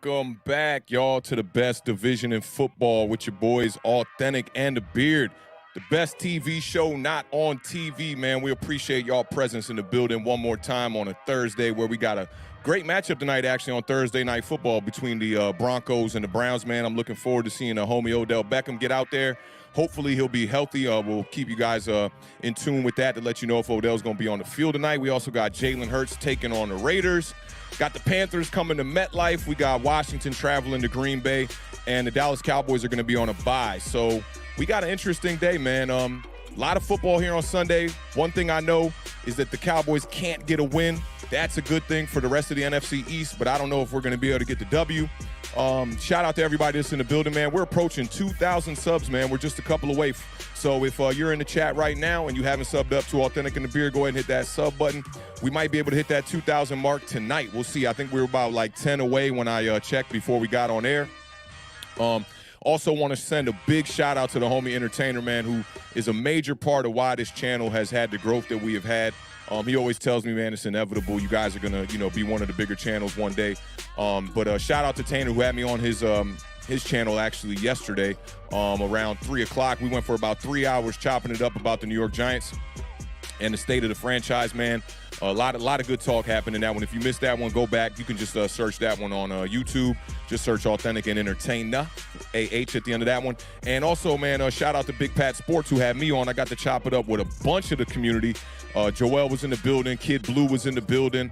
Welcome back, y'all, to the best division in football with your boys, Awthentik and The Beard. The best TV show not on TV, man. We appreciate y'all presence in the building one more time on a Thursday where we got a great matchup tonight, actually, on Thursday Night Football between the Broncos and the Browns, man. I'm looking forward to seeing homie Odell Beckham get out there. Hopefully he'll be healthy. We'll keep you guys in tune with that to let you know if Odell's going to be on the field tonight. We also got Jalen Hurts taking on the Raiders. Got the Panthers coming to MetLife. We got Washington traveling to Green Bay. And the Dallas Cowboys are going to be on a bye. So we got an interesting day, man. A lot of football here on Sunday. One thing I know is that the Cowboys can't get a win. That's a good thing for the rest of the NFC East, but I don't know if we're going to be able to get the W. Shout out to everybody that's in the building, man. We're approaching 2,000 subs, man. We're just a couple away. So if you're in the chat right now and you haven't subbed up to Awthentik and The Beard, go ahead and hit that sub button. We might be able to hit that 2,000 mark tonight. We'll see. I think we were about like 10 away when I checked before we got on air. Also want to send a big shout out to the homie Entertainer, man, who is a major part of why this channel has had the growth that we have had. He always tells me, man, it's inevitable. You guys are going to, be one of the bigger channels one day. But shout out to Tanner, who had me on his channel actually yesterday around 3 o'clock. We went for about 3 hours chopping it up about the New York Giants and the state of the franchise, man. A lot of good talk happened in that one. If you missed that one, go back. You can just search that one on YouTube. Just search Awthentik and Entertainer, AH at the end of that one. And also, man, shout out to Big Pat Sports, who had me on. I got to chop it up with a bunch of the community. Joel was in the building. Kid Blue was in the building.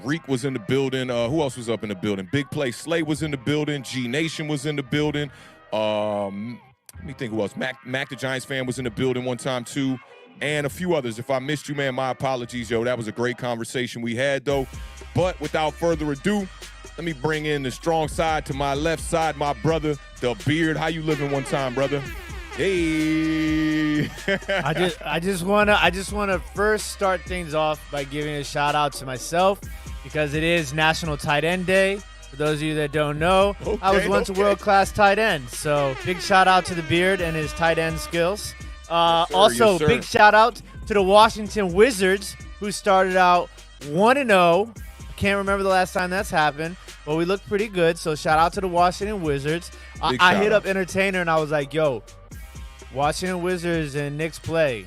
Reek was in the building. Who else was up in the building? Big Play Slay was in the building. G Nation was in the building. Let me think who else. Mac the Giants fan was in the building one time, too. And a few others. If I missed you, man, my apologies, yo. That was a great conversation we had, though. But without further ado, let me bring in the strong side to my left side, my brother, The Beard. How you living one time, brother? Hey. I just wanna first start things off by giving a shout out to myself because it is National Tight End Day. For those of you that don't know, I was once a world-class tight end. So big shout out to The Beard and his tight end skills. Also, big shout out to the Washington Wizards, who started out 1-0. Can't remember the last time that's happened, but we look pretty good. So shout out to the Washington Wizards. I hit up Entertainer and I was like, yo, Washington Wizards and Knicks play.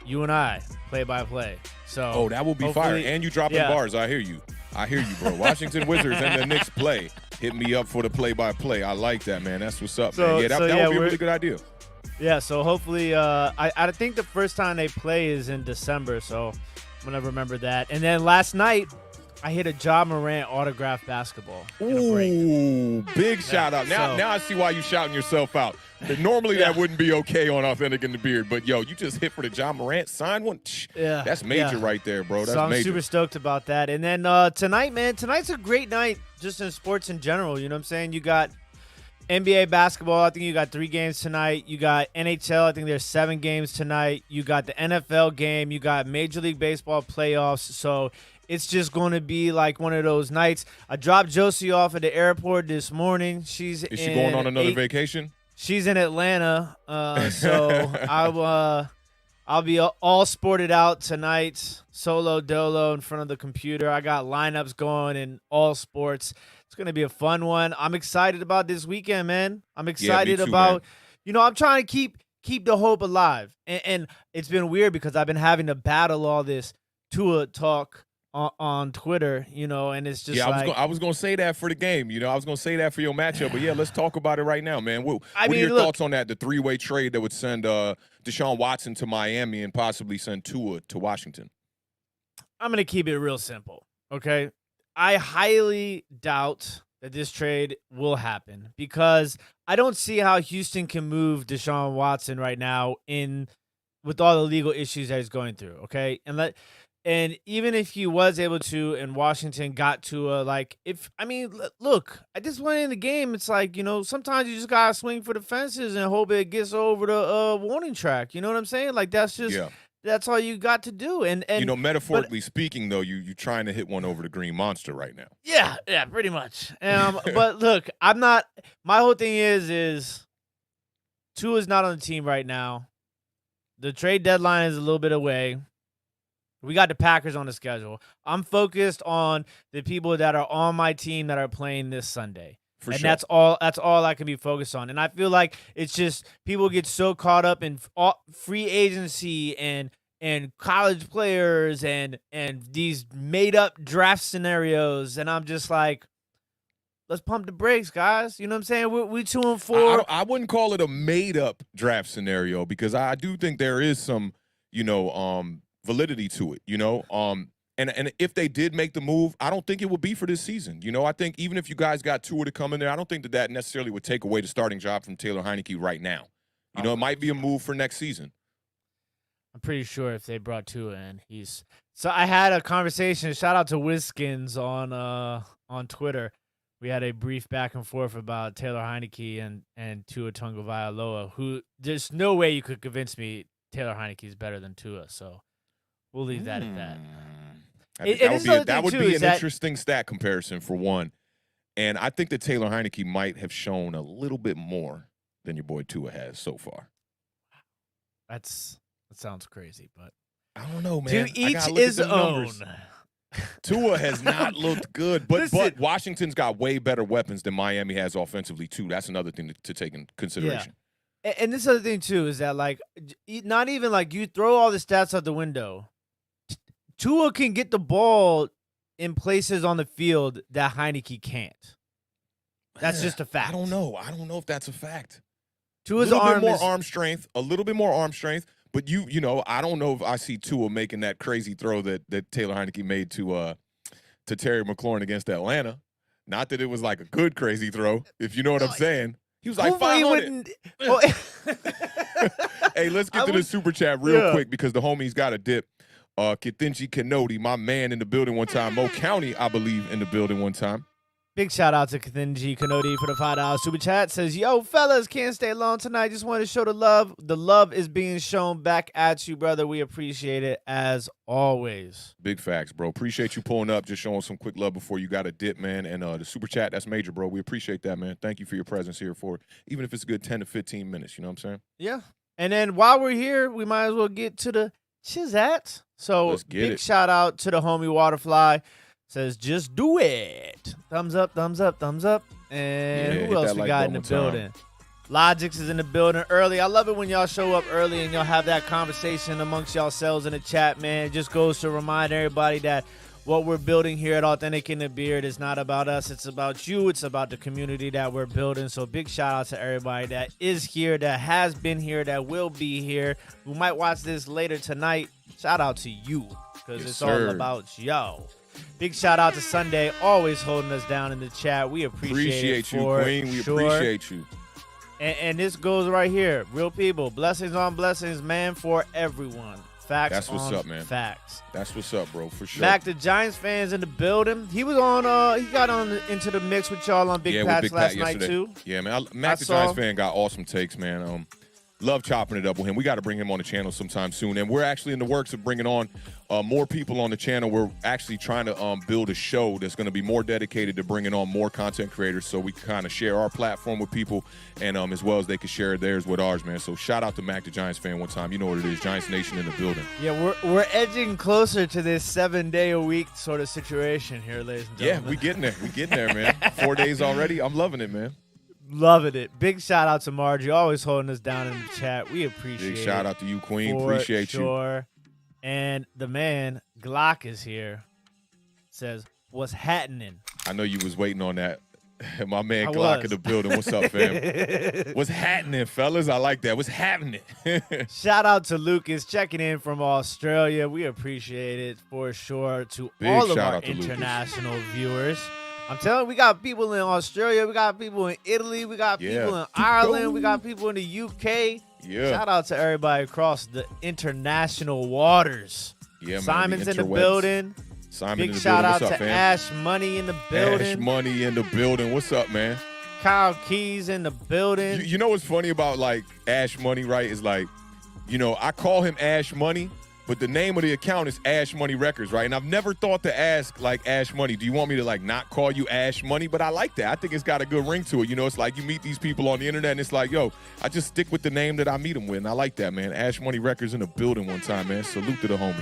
You and I, play-by-play. So that will be fire. And you dropping bars. I hear you, bro. Washington Wizards and the Knicks play. Hit me up for the play-by-play. I like that, man. That's what's up, man. Yeah, that would be a really good idea. Yeah, so hopefully, I think the first time they play is in December, so I'm going to remember that. And then last night, I hit a Ja Morant autographed basketball. Ooh, big shout out. Now I see why you shouting yourself out. Normally that wouldn't be okay on Awthentik and The Beard, but yo, you just hit for the Ja Morant sign one. Yeah, that's major right there, bro. That's I'm major. Super stoked about that. And then tonight, man, tonight's a great night just in sports in general. You know what I'm saying? You got NBA basketball, I think you got 3 games tonight. You got NHL, I think there's 7 games tonight. You got the NFL game. You got Major League Baseball playoffs. So it's just going to be like one of those nights. I dropped Josie off at the airport this morning. Is she going on another vacation? She's in Atlanta. So I'll be all sported out tonight, solo dolo in front of the computer. I got lineups going in all sports. It's going to be a fun one. I'm excited about this weekend, man. I'm excited about, I'm trying to keep the hope alive. And it's been weird because I've been having to battle all this Tua talk on Twitter, and it's just I was going to say that for the game. I was going to say that for your matchup. But, yeah, let's talk about it right now, man. What are your thoughts on that, the 3-way trade that would send Deshaun Watson to Miami and possibly send Tua to Washington? I'm going to keep it real simple, okay? I highly doubt that this trade will happen because I don't see how Houston can move Deshaun Watson right now with all the legal issues that he's going through, okay? And even if he was able to and Washington got to look, at this point in the game, it's like, sometimes you just got to swing for the fences and hope it gets over the warning track. You know what I'm saying? Like, that's just that's all you got to do. And metaphorically speaking, though, you're trying to hit one over the green monster right now. Yeah, pretty much. But look, I'm not. My whole thing is Tua's not on the team right now. The trade deadline is a little bit away. We got the Packers on the schedule. I'm focused on the people that are on my team that are playing this Sunday. For and sure. that's all I can be focused on. And I feel like it's just people get so caught up in free agency and college players and these made up draft scenarios, and I'm just like, let's pump the brakes, guys. You know what I'm saying? We 2-4. I wouldn't call it a made-up draft scenario because I do think there is some, validity to it, And if they did make the move, I don't think it would be for this season. I think even if you guys got Tua to come in there, I don't think that necessarily would take away the starting job from Taylor Heineke right now. It might be a move for next season. I'm pretty sure if they brought Tua in, he's. So I had a conversation. Shout out to Whiskins on Twitter. We had a brief back and forth about Taylor Heineke and Tua Tagovailoa, who there's no way you could convince me Taylor Heineke is better than Tua. So we'll leave that at that. That would be an interesting stat comparison for one. And I think that Taylor Heineke might have shown a little bit more than your boy Tua has so far. That sounds crazy, but I don't know, man. To each his own. Tua has not looked good, but Washington's got way better weapons than Miami has offensively too. That's another thing to take in consideration. Yeah. And this other thing too is that not even you throw all the stats out the window. Tua can get the ball in places on the field that Heineke can't. That's just a fact. I don't know if that's a fact. Tua's a little bit more arm strength. But I don't know if I see Tua making that crazy throw that Taylor Heineke made to Terry McLaurin against Atlanta. Not that it was like a good crazy throw, if you know what I'm saying. He was like 500. Hey, let's get to the super chat real quick because the homies got a dip. Awthentik Kenodi, my man in the building one time. Mo County, I believe, in the building one time. Big shout out to Awthentik Kenodi for the $5 super chat. Says, yo, fellas, can't stay long tonight. Just want to show the love. The love is being shown back at you, brother. We appreciate it as always. Big facts, bro. Appreciate you pulling up, just showing some quick love before you got a dip, man. And the super chat, that's major, bro. We appreciate that, man. Thank you for your presence here even if it's a good 10 to 15 minutes. You know what I'm saying? Yeah. And then while we're here, we might as well get to the chizat. So big shout out to the homie Waterfly. Says, just do it. Thumbs up, thumbs up, thumbs up. And who else we got in the building? Logix is in the building early. I love it when y'all show up early and y'all have that conversation amongst yourselves in the chat, man. It just goes to remind everybody that what we're building here at Awthentik and The Beard is not about us. It's about you. It's about the community that we're building. So big shout out to everybody that is here, that has been here, that will be here, who might watch this later tonight. Shout out to you because it's all about y'all. Big shout out to Sunday, always holding us down in the chat. We appreciate you, Queen. We appreciate you. And this goes right here. Real people, blessings on blessings, man, for everyone. Facts. That's what's up, man. Facts. That's what's up, bro, for sure. Mac, the Giants fans in the building. He was on. He got into the mix with y'all on Big Pat's last night too. Yeah, man. Mac, the Giants fan, got awesome takes, man. Love chopping it up with him. We got to bring him on the channel sometime soon. And we're actually in the works of bringing on more people on the channel. We're actually trying to build a show that's going to be more dedicated to bringing on more content creators so we can kind of share our platform with people and as well as they can share theirs with ours, man. So shout out to Mac, the Giants fan, one time. You know what it is. Giants Nation in the building. Yeah, we're edging closer to this 7-day-a-week sort of situation here, ladies and gentlemen. Yeah, we getting there. We getting there, man. 4 days already. I'm loving it, man. Loving it. Big shout out to Margie, always holding us down in the chat. We appreciate it. Big shout out to you, Queen. Appreciate you. And the man, Glock, is here. Says, what's happening? I know you was waiting on that. My man Glock in the building. What's up, fam? What's happening, fellas? I like that. What's happening? Shout out to Lucas checking in from Australia. We appreciate it for sure. To Big all of our international viewers. I'm telling you, we got people in Australia, we got people in Italy, we got people in Ireland, we got people in the UK. Yeah. Shout out to everybody across the international waters. Yeah, Simon's in the building. Simon Big shout out to Ash Money in the building. Ash Money in the building. What's up, man? Kyle Keys in the building. You know what's funny about Ash Money, right? Is I call him Ash Money. But the name of the account is Ash Money Records, right? And I've never thought to ask, Ash Money, do you want me to, not call you Ash Money? But I like that. I think it's got a good ring to it. It's like you meet these people on the internet, and it's like, yo, I just stick with the name that I meet them with. And I like that, man. Ash Money Records in the building one time, man. Salute to the homie.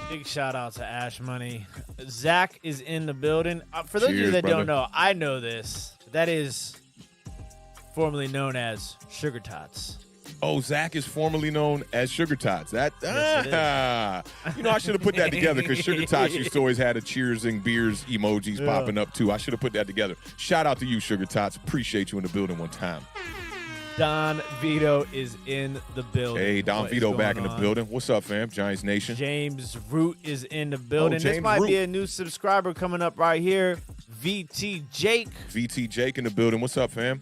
Big shout out to Ash Money. Zach is in the building. For those of you Cheers, that brother. don't know, I know this. That is formerly known as Sugar Tots. Oh, Zach is formerly known as Sugar Tots. Yes, I should have put that together because Sugar Tots used to always had a cheers and beers emojis popping up too. I should have put that together. Shout out to you, Sugar Tots. Appreciate you in the building one time. Don Vito is in the building. Hey, Don What Vito is back in going the on? building. What's up, fam? Giants Nation. James Root is in the building. This James might be Root. a new subscriber coming up right here. VT Jake. VT Jake in the building. What's up, fam?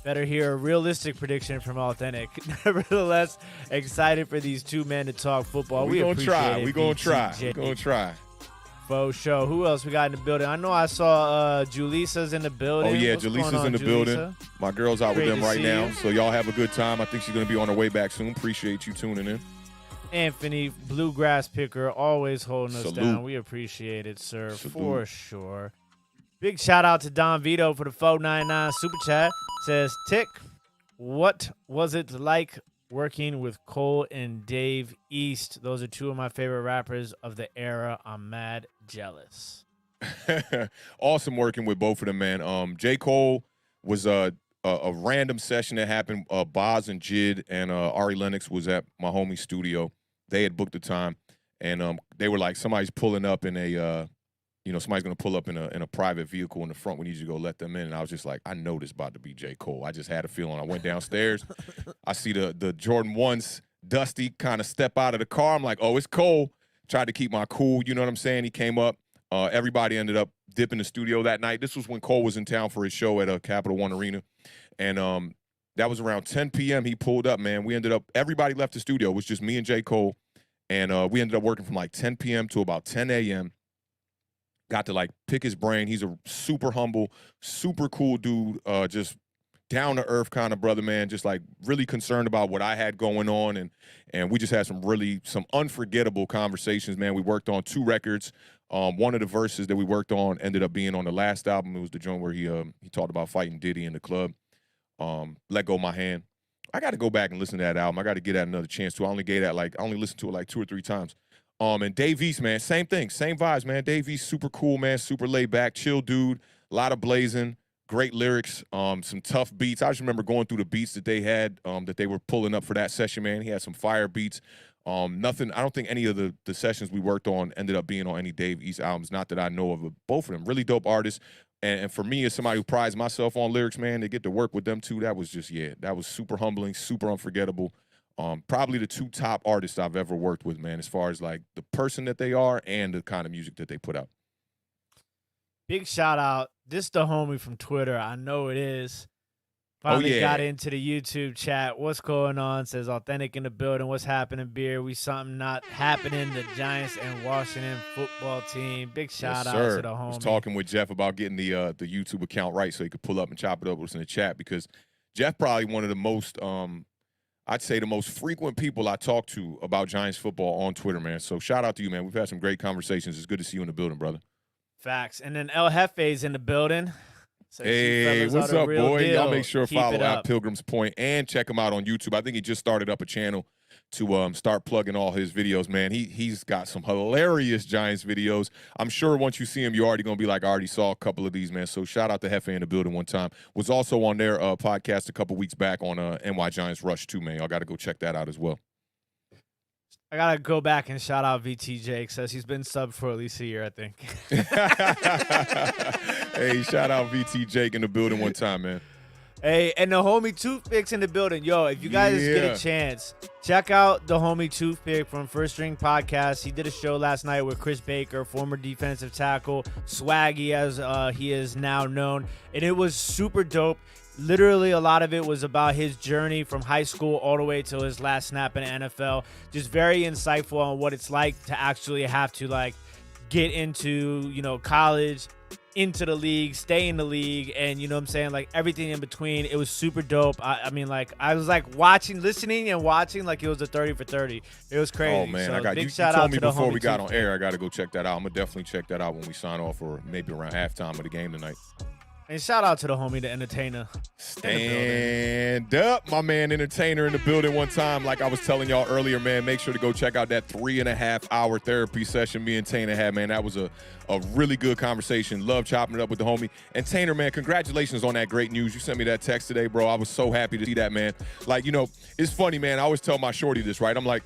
Better hear a realistic prediction from Awthentik. Nevertheless, excited for these two men to talk football. We gonna appreciate try. it, We gonna VT try. Jake. We gonna try. Faux show. Who else we got in the building? I know I saw Julisa's in the building. Oh, yeah, What's going Jaleesa's on, in the Julissa? building. My girl's out Great with them to right see now. you. So y'all have a good time. I think she's going to be on her way back soon. Appreciate you tuning in. Anthony, Bluegrass Picker, always holding us Salute. down. We appreciate it, sir, Salute. for sure. Big shout out to Don Vito for the 499 super chat. Says, Tick, what was it like working with Cole and Dave East? Those are two of my favorite rappers of the era. I'm mad jealous. Awesome working with both of them, man. J. Cole was a random session that happened. Boz and Jid and Ari Lennox was at my homie's studio. They had booked the time, and they were like, somebody's pulling up in a, somebody's gonna pull up in a private vehicle in the front. We need you to go let them in. And I was just like, I know this about to be J. Cole. I just had a feeling. I went downstairs. I see the Jordan 1s, Dusty, kind of step out of the car. I'm like, oh, it's Cole. Tried to keep my cool. You know what I'm saying? He came up. Everybody ended up dipping the studio that night. This was when Cole was in town for his show at Capital One Arena. And that was around 10 p.m. He pulled up, man. We ended up, everybody left the studio. It was just me and J. Cole. And we ended up working from like 10 p.m. to about 10 a.m. Got to like pick his brain. He's a super humble, super cool dude, just down to earth kind of brother, man. Just like really concerned about what I had going on. And we just had some unforgettable conversations, man. We worked on 2 records. One of the verses that we worked on ended up being on the last album. It was the joint where he talked about fighting Diddy in the club. Let Go My Hand. I got to go back and listen to that album. I got to get that another chance too. I only listened to it like 2 or 3 times. And Dave East, man, same thing, same vibes, man. Dave East, super cool, man, super laid back, chill dude, a lot of blazing, great lyrics, some tough beats. I just remember going through the beats that they had, that they were pulling up for that session, man. He had some fire beats. I don't think any of the sessions we worked on ended up being on any Dave East albums, not that I know of, but both of them, really dope artists. And for me, as somebody who prides myself on lyrics, man, to get to work with them too, that was super humbling, super unforgettable. Probably the 2 top artists I've ever worked with, man, as far as like the person that they are and the kind of music that they put out. Big shout out. This the homie from Twitter. I know it is. Finally got into the YouTube chat. What's going on? Says Awthentik in the building. What's happening, Beard? We something not happening. The Giants and Washington football team. Big shout out to the homie. I was talking with Jeff about getting the YouTube account right so he could pull up and chop it up with us in the chat, because Jeff probably one of the most I'd say the most frequent people I talk to about Giants football on Twitter, man. So shout out to you, man. We've had some great conversations. It's good to see you in the building, brother. Facts. And then El Jefe's in the building. So hey, what's up, boy? Deal. Y'all make sure to follow at Pilgrim's Point and check him out on YouTube. I think he just started up a channel to start plugging all his videos, man. He's got some hilarious Giants videos. I'm sure once you see him, you're already going to be like, I already saw a couple of these, man. So shout out to Hefe in the building one time. Was also on their podcast a couple weeks back on NY Giants Rush too, man. Y'all got to go check that out as well. I got to go back and shout out VT Jake. Says he's been subbed for at least a year, I think. Hey, shout out VT Jake in the building one time, man. Hey, and the homie Toothpick's in the building. Yo, if you guys get a chance, check out the homie Toothpick from First String Podcast. He did a show last night with Chris Baker, former defensive tackle, Swaggy as he is now known. And it was super dope. Literally, a lot of it was about his journey from high school all the way till his last snap in the NFL. Just very insightful on what it's like to actually have to, like, get into, college, into the league, stay in the league, and, you know what I'm saying, like, everything in between. It was super dope. I mean, like, I was, like, listening and watching like it was a 30 for 30. It was crazy. Oh, man. So, you told me before we got on air, I got to go check that out. I'm going to definitely check that out when we sign off, or maybe around halftime of the game tonight. And shout out to the homie, the entertainer. Stand up, my man, entertainer in the building one time. Like I was telling y'all earlier, man, make sure to go check out that 3.5-hour therapy session me and Tainer had, man. That was a really good conversation. Love chopping it up with the homie. And Tainer, man, congratulations on that great news. You sent me that text today, bro. I was so happy to see that, man. Like, you know, it's funny, man. I always tell my shorty this, right? I'm like,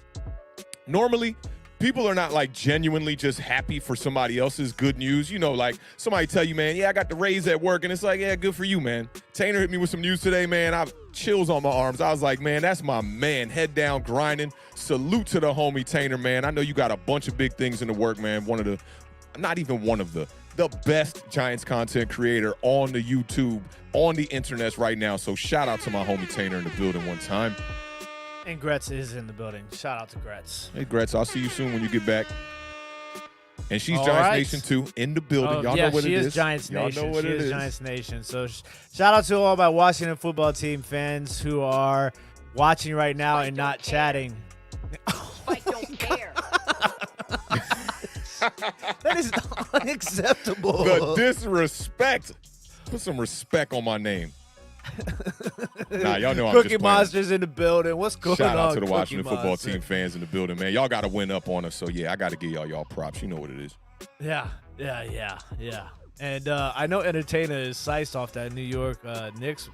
normally, people are not like genuinely just happy for somebody else's good news. You know, like somebody tell you, man, yeah, I got the raise at work. And it's like, yeah, good for you, man. Tainer hit me with some news today, man. I have chills on my arms. I was like, man, that's my man. Head down, grinding. Salute to the homie Tainer, man. I know you got a bunch of big things in the work, man. The best Giants content creator on the YouTube, on the internet right now. So shout out to my homie Tainer in the building one time. And Gretz is in the building. Shout out to Gretz. Hey, Gretz, I'll see you soon when you get back. And she's All Giants right. Nation, too, in the building. Y'all know what it is. Yeah, she is Giants Nation. Y'all know what she it is is. Giants Nation. So shout out to all my Washington football team fans who are watching right now and not chatting. I don't care. That is unacceptable. The disrespect. Put some respect on my name. Nah, y'all know I'm Cookie just playing. Monsters in the building. What's going on? Shout out to the Cookie Washington football Monster? team fans in the building, man. Y'all got to win up on us. So, yeah, I got to give y'all props. You know what it is. Yeah. And I know Entertainer is sliced off that New York Knicks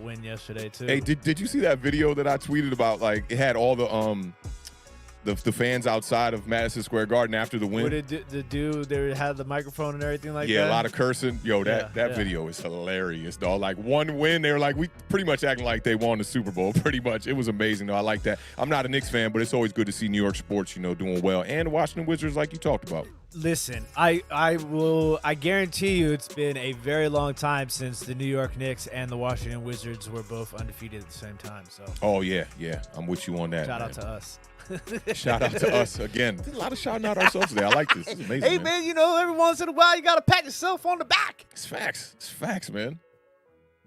win yesterday, too. Hey, did you see that video that I tweeted about? Like, it had all the fans outside of Madison Square Garden after the win. What did the dude, they had the microphone and everything like that? Yeah, a lot of cursing. Yo, that Yeah. video is hilarious, dog. Like, one win, they were like, we pretty much acting like they won the Super Bowl, pretty much. It was amazing, though. I like that. I'm not a Knicks fan, but it's always good to see New York sports, you know, doing well. And the Washington Wizards, like you talked about. Listen, I guarantee you it's been a very long time since the New York Knicks and the Washington Wizards were both undefeated at the same time. So Oh, yeah. I'm with you on that. shout man. out to us. Shout out to us again. There's a lot of shouting out ourselves today. I like this. This is amazing. Hey, man, you know, every once in a while you got to pat yourself on the back. It's facts. It's facts, man.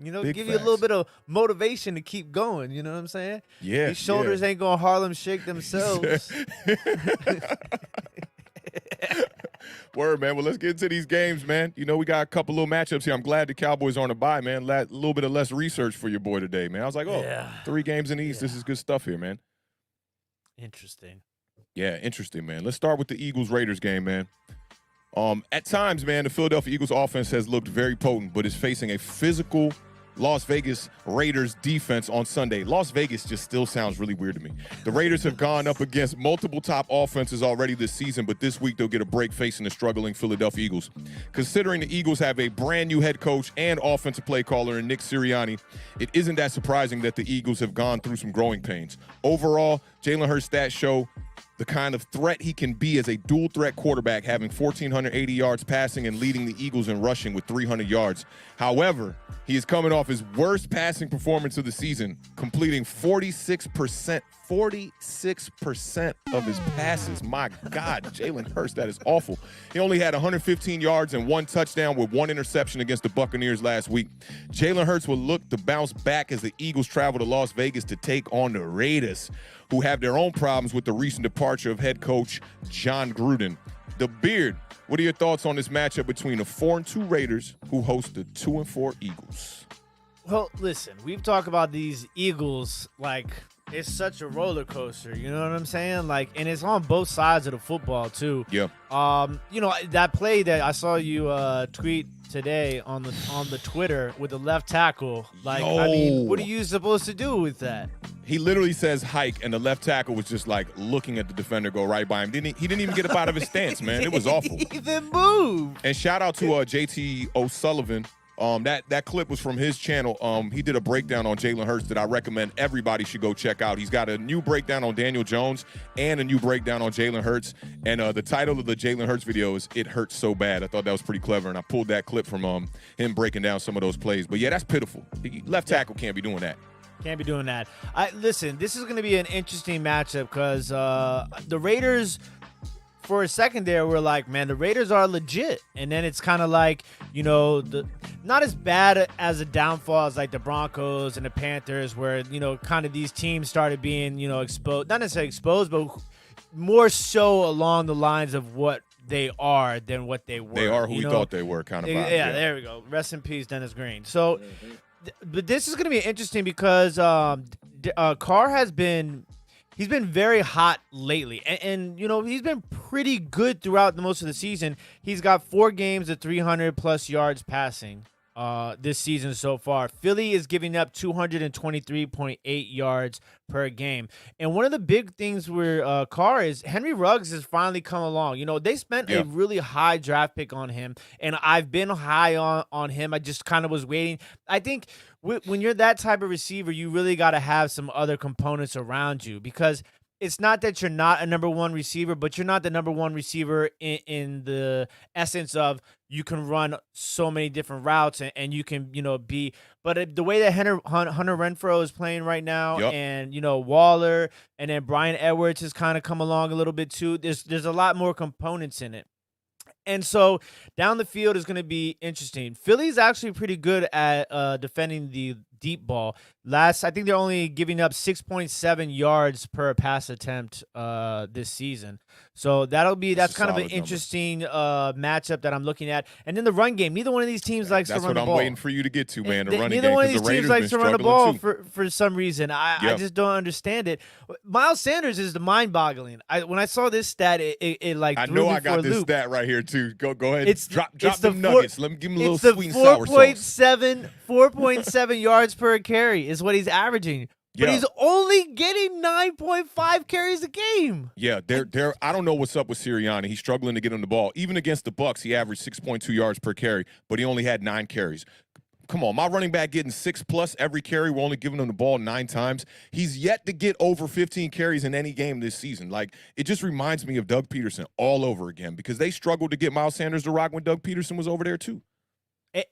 You know, Big give you a facts. little bit of motivation to keep going. You know what I'm saying? Yeah. These shoulders ain't going to Harlem shake themselves. Word, man. Well, let's get into these games, man. You know, we got a couple little matchups here. I'm glad the Cowboys are on a bye, man. A little bit of less research for your boy today, man. I was like, Yeah. 3 games in the East. This is good stuff here, man. Interesting. Yeah, interesting, man. Let's start with the Eagles-Raiders game, man. At times, man, the Philadelphia Eagles offense has looked very potent, but is facing a physical Las Vegas Raiders defense on Sunday. Las Vegas just still sounds really weird to me. The Raiders have gone up against multiple top offenses already this season, but this week they'll get a break facing the struggling Philadelphia Eagles. Considering the Eagles have a brand new head coach and offensive play caller in Nick Sirianni, it isn't that surprising that the Eagles have gone through some growing pains. Overall, Jalen Hurts' stats show the kind of threat he can be as a dual-threat quarterback, having 1,480 yards passing and leading the Eagles in rushing with 300 yards. However, he is coming off his worst passing performance of the season, completing 46% of his passes. My God, Jalen Hurts, that is awful. He only had 115 yards and 1 touchdown with 1 interception against the Buccaneers last week. Jalen Hurts will look to bounce back as the Eagles travel to Las Vegas to take on the Raiders, who have their own problems with the recent departure of head coach John Gruden. The Beard, what are your thoughts on this matchup between the 4-2 Raiders who host the 2-4 Eagles? Well, listen, we've talked about these Eagles like it's such a roller coaster. You know what I'm saying? Like, and it's on both sides of the football too. Yeah. You know, that play that I saw you tweet today on the Twitter with the left tackle. Like, I mean, what are you supposed to do with that? He literally says hike, and the left tackle was just like looking at the defender go right by him. He didn't even get up out of his stance, man. It was awful. He even moved. And shout out to JT O'Sullivan. That clip was from his channel. He did a breakdown on Jalen Hurts that I recommend everybody should go check out. He's got a new breakdown on Daniel Jones and a new breakdown on Jalen Hurts. And the title of the Jalen Hurts video is "It Hurts So Bad." I thought that was pretty clever, and I pulled that clip from him breaking down some of those plays. But yeah, that's pitiful. Left tackle can't be doing that. Can't be doing that. Listen, this is going to be an interesting matchup because the Raiders, for a second there, were like, man, the Raiders are legit. And then it's kind of like, you know, not as bad as a downfall as like the Broncos and the Panthers, where, you know, kind of these teams started being, you know, exposed, not necessarily exposed, but more so along the lines of what they are than what they were. They are who you we know? thought they were, kind of vibe. Yeah, there we go. Rest in peace, Dennis Green. So, but this is going to be interesting because Carr has been. He's been very hot lately, and you know, he's been pretty good throughout most of the season. He's got 4 games of 300-plus yards passing this season so far. Philly is giving up 223.8 yards per game. And one of the big things where Carr is, Henry Ruggs has finally come along. You know, they spent a really high draft pick on him, and I've been high on him. I just kind of was waiting. I think when you're that type of receiver, you really got to have some other components around you, because it's not that you're not a number 1 receiver, but you're not the number 1 receiver in the essence of you can run so many different routes and you can, you know, be. But the way that Hunter Renfrow is playing right now, and, you know, Waller, and then Bryan Edwards has kind of come along a little bit too. There's a lot more components in it. And so down the field is going to be interesting. Philly's actually pretty good at defending the deep ball. I think they're only giving up 6.7 yards per pass attempt this season. So that's kind of an interesting matchup that I'm looking at. And then the run game. Neither one of these teams likes to run the ball. That's what I'm waiting for you to get to, man. The running game. Neither one of these teams likes to run the ball too. for some reason. I just don't understand it. Miles Sanders is the mind-boggling. When I saw this stat, it like I threw know me I got for a this loop. stat right here too. Go ahead. Drop the them nuggets. Let me give him a little sweet and sour sauce. 4.7 yards per carry is what he's averaging. But he's only getting 9.5 carries a game. Yeah, I don't know what's up with Sirianni. He's struggling to get him the ball. Even against the Bucs, he averaged 6.2 yards per carry, but he only had 9 carries. Come on, my running back getting 6+ every carry. We're only giving him the ball 9 times. He's yet to get over 15 carries in any game this season. Like, it just reminds me of Doug Peterson all over again, because they struggled to get Miles Sanders to rock when Doug Peterson was over there too.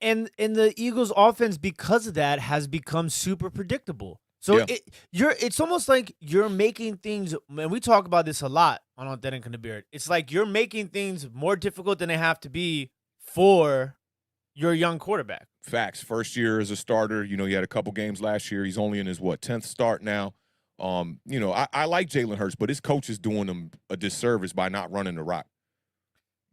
And the Eagles' offense, because of that, has become super predictable. So it's almost like you're making things, and we talk about this a lot on Awthentik and The Beard. It's like you're making things more difficult than they have to be for your young quarterback. Facts. First year as a starter, you know, he had a couple games last year. He's only in his 10th start now. You know, I like Jalen Hurts, but his coach is doing him a disservice by not running the rock.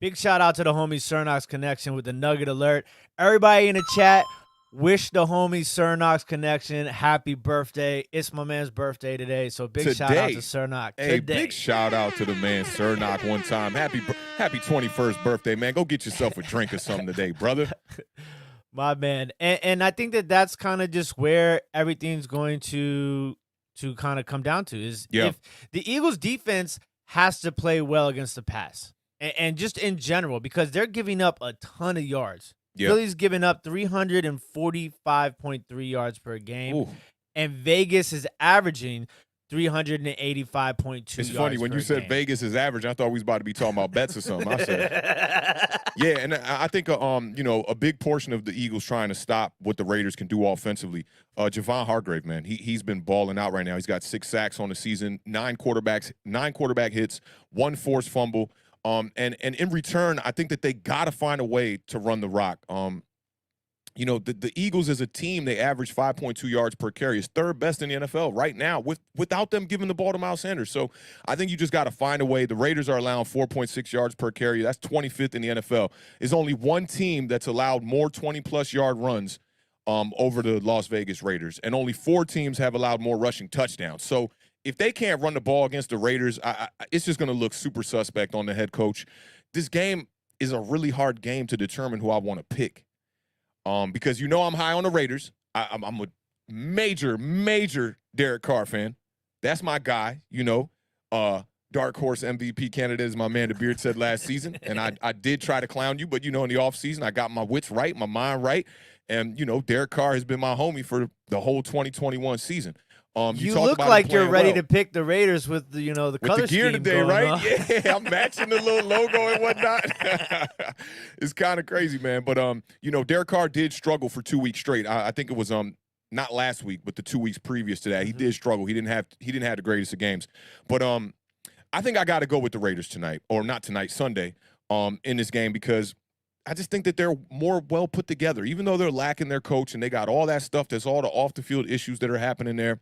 Big shout out to the homie Cernox Connection with the Nugget Alert. Everybody in the chat, wish the homie Cernox Connection happy birthday. It's my man's birthday today, so big shout out to Cernox. Hey, big shout out to the man Cernox one time. Happy 21st birthday, man. Go get yourself a drink or something today, brother. My man. And I think that's kind of just where everything's going to kind of come down to is if the Eagles defense has to play well against the pass. And just in general, because they're giving up a ton of yards. Philly's giving up 345.3 yards per game. Ooh. And Vegas is averaging 385.2 It's funny, when you said Vegas is average, I thought we was about to be talking about bets or something. I said, yeah, and I think, you know, a big portion of the Eagles trying to stop what the Raiders can do offensively. Javon Hargrave, man, he's been balling out right now. He's got 6 sacks on the season, 9 quarterback hits, 1 forced fumble. And in return, I think that they got to find a way to run the rock. You know, the Eagles as a team, they average 5.2 yards per carry. It's 3rd best in the NFL right now without them giving the ball to Miles Sanders. So I think you just got to find a way. The Raiders are allowing 4.6 yards per carry. That's 25th in the NFL. There's only one team that's allowed more 20-plus yard runs over the Las Vegas Raiders, and only 4 teams have allowed more rushing touchdowns. So if they can't run the ball against the Raiders, it's just going to look super suspect on the head coach. This game is a really hard game to determine who I want to pick. Because you know I'm high on the Raiders. I'm a major Derek Carr fan. That's my guy, you know. Dark horse MVP candidate, as my man The Beard said last season. And I did try to clown you, but, you know, in the offseason, I got my wits right, my mind right. And, you know, Derek Carr has been my homie for the whole 2021 season. You look like you're ready to pick the Raiders with the, you know, the color gear scheme today, right? on. Yeah, I'm matching the little logo and whatnot. It's kind of crazy, man. But you know, Derek Carr did struggle for 2 weeks straight. I think it was not last week, but the 2 weeks previous to that, he did struggle. He didn't have the greatest of games. But I think I got to go with the Raiders tonight, or not tonight, Sunday, in this game, because I just think that they're more well put together, even though they're lacking their coach and they got all that stuff. There's all the off the field issues that are happening there.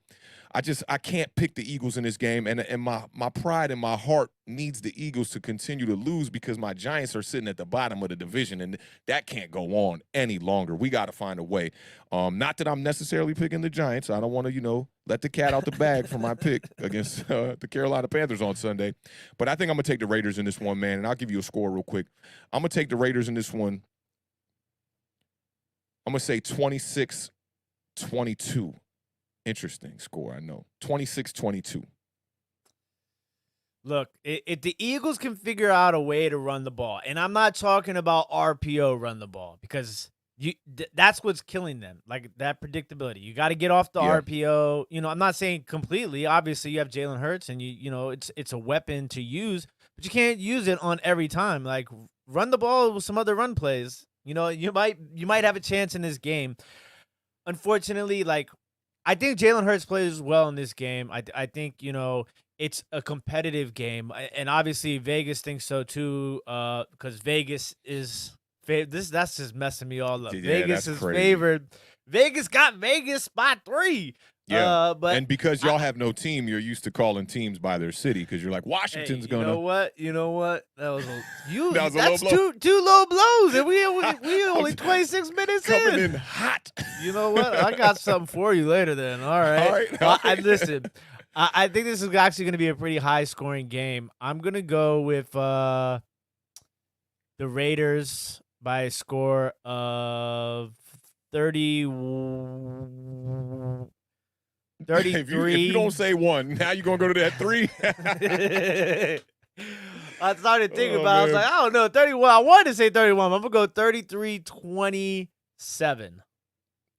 I can't pick the Eagles in this game, and my pride and my heart needs the Eagles to continue to lose because my Giants are sitting at the bottom of the division, and that can't go on any longer. We got to find a way. Not that I'm necessarily picking the Giants. I don't want to, let the cat out the bag for my pick against the Carolina Panthers on Sunday. But I think I'm going to take the Raiders in this one, man, and I'll give you a score real quick. I'm going to take the Raiders in this one. I'm going to say 26-22. Interesting score, I know. 26-22. Look, if the Eagles can figure out a way to run the ball, and I'm not talking about RPO run the ball because that's what's killing them, like that predictability. You got to get off the RPO. I'm not saying completely. Obviously, you have Jalen Hurts, and it's a weapon to use, but you can't use it on every time. Like run the ball with some other run plays. You might have a chance in this game. Unfortunately, I think Jalen Hurts plays well in this game. I think, it's a competitive game. And obviously Vegas thinks so too, because Vegas is that's just messing me all up. Yeah, Vegas is crazy. favored. Vegas got Vegas spot 3. Yeah, but and because y'all have no team, you're used to calling teams by their city because you're like, Washington's going to. You know what? That was That was a that's low blow. two low blows, and we only 26 minutes Coming in hot. You know what? I got something for you later then. All right. All right. Well, listen, I think this is actually going to be a pretty high-scoring game. I'm going to go with the Raiders by a score of 33. If you don't say 1, now you're going to go to that 3? I started thinking about it. I was like, I don't know, 31. I wanted to say 31. But I'm going to go 33-27.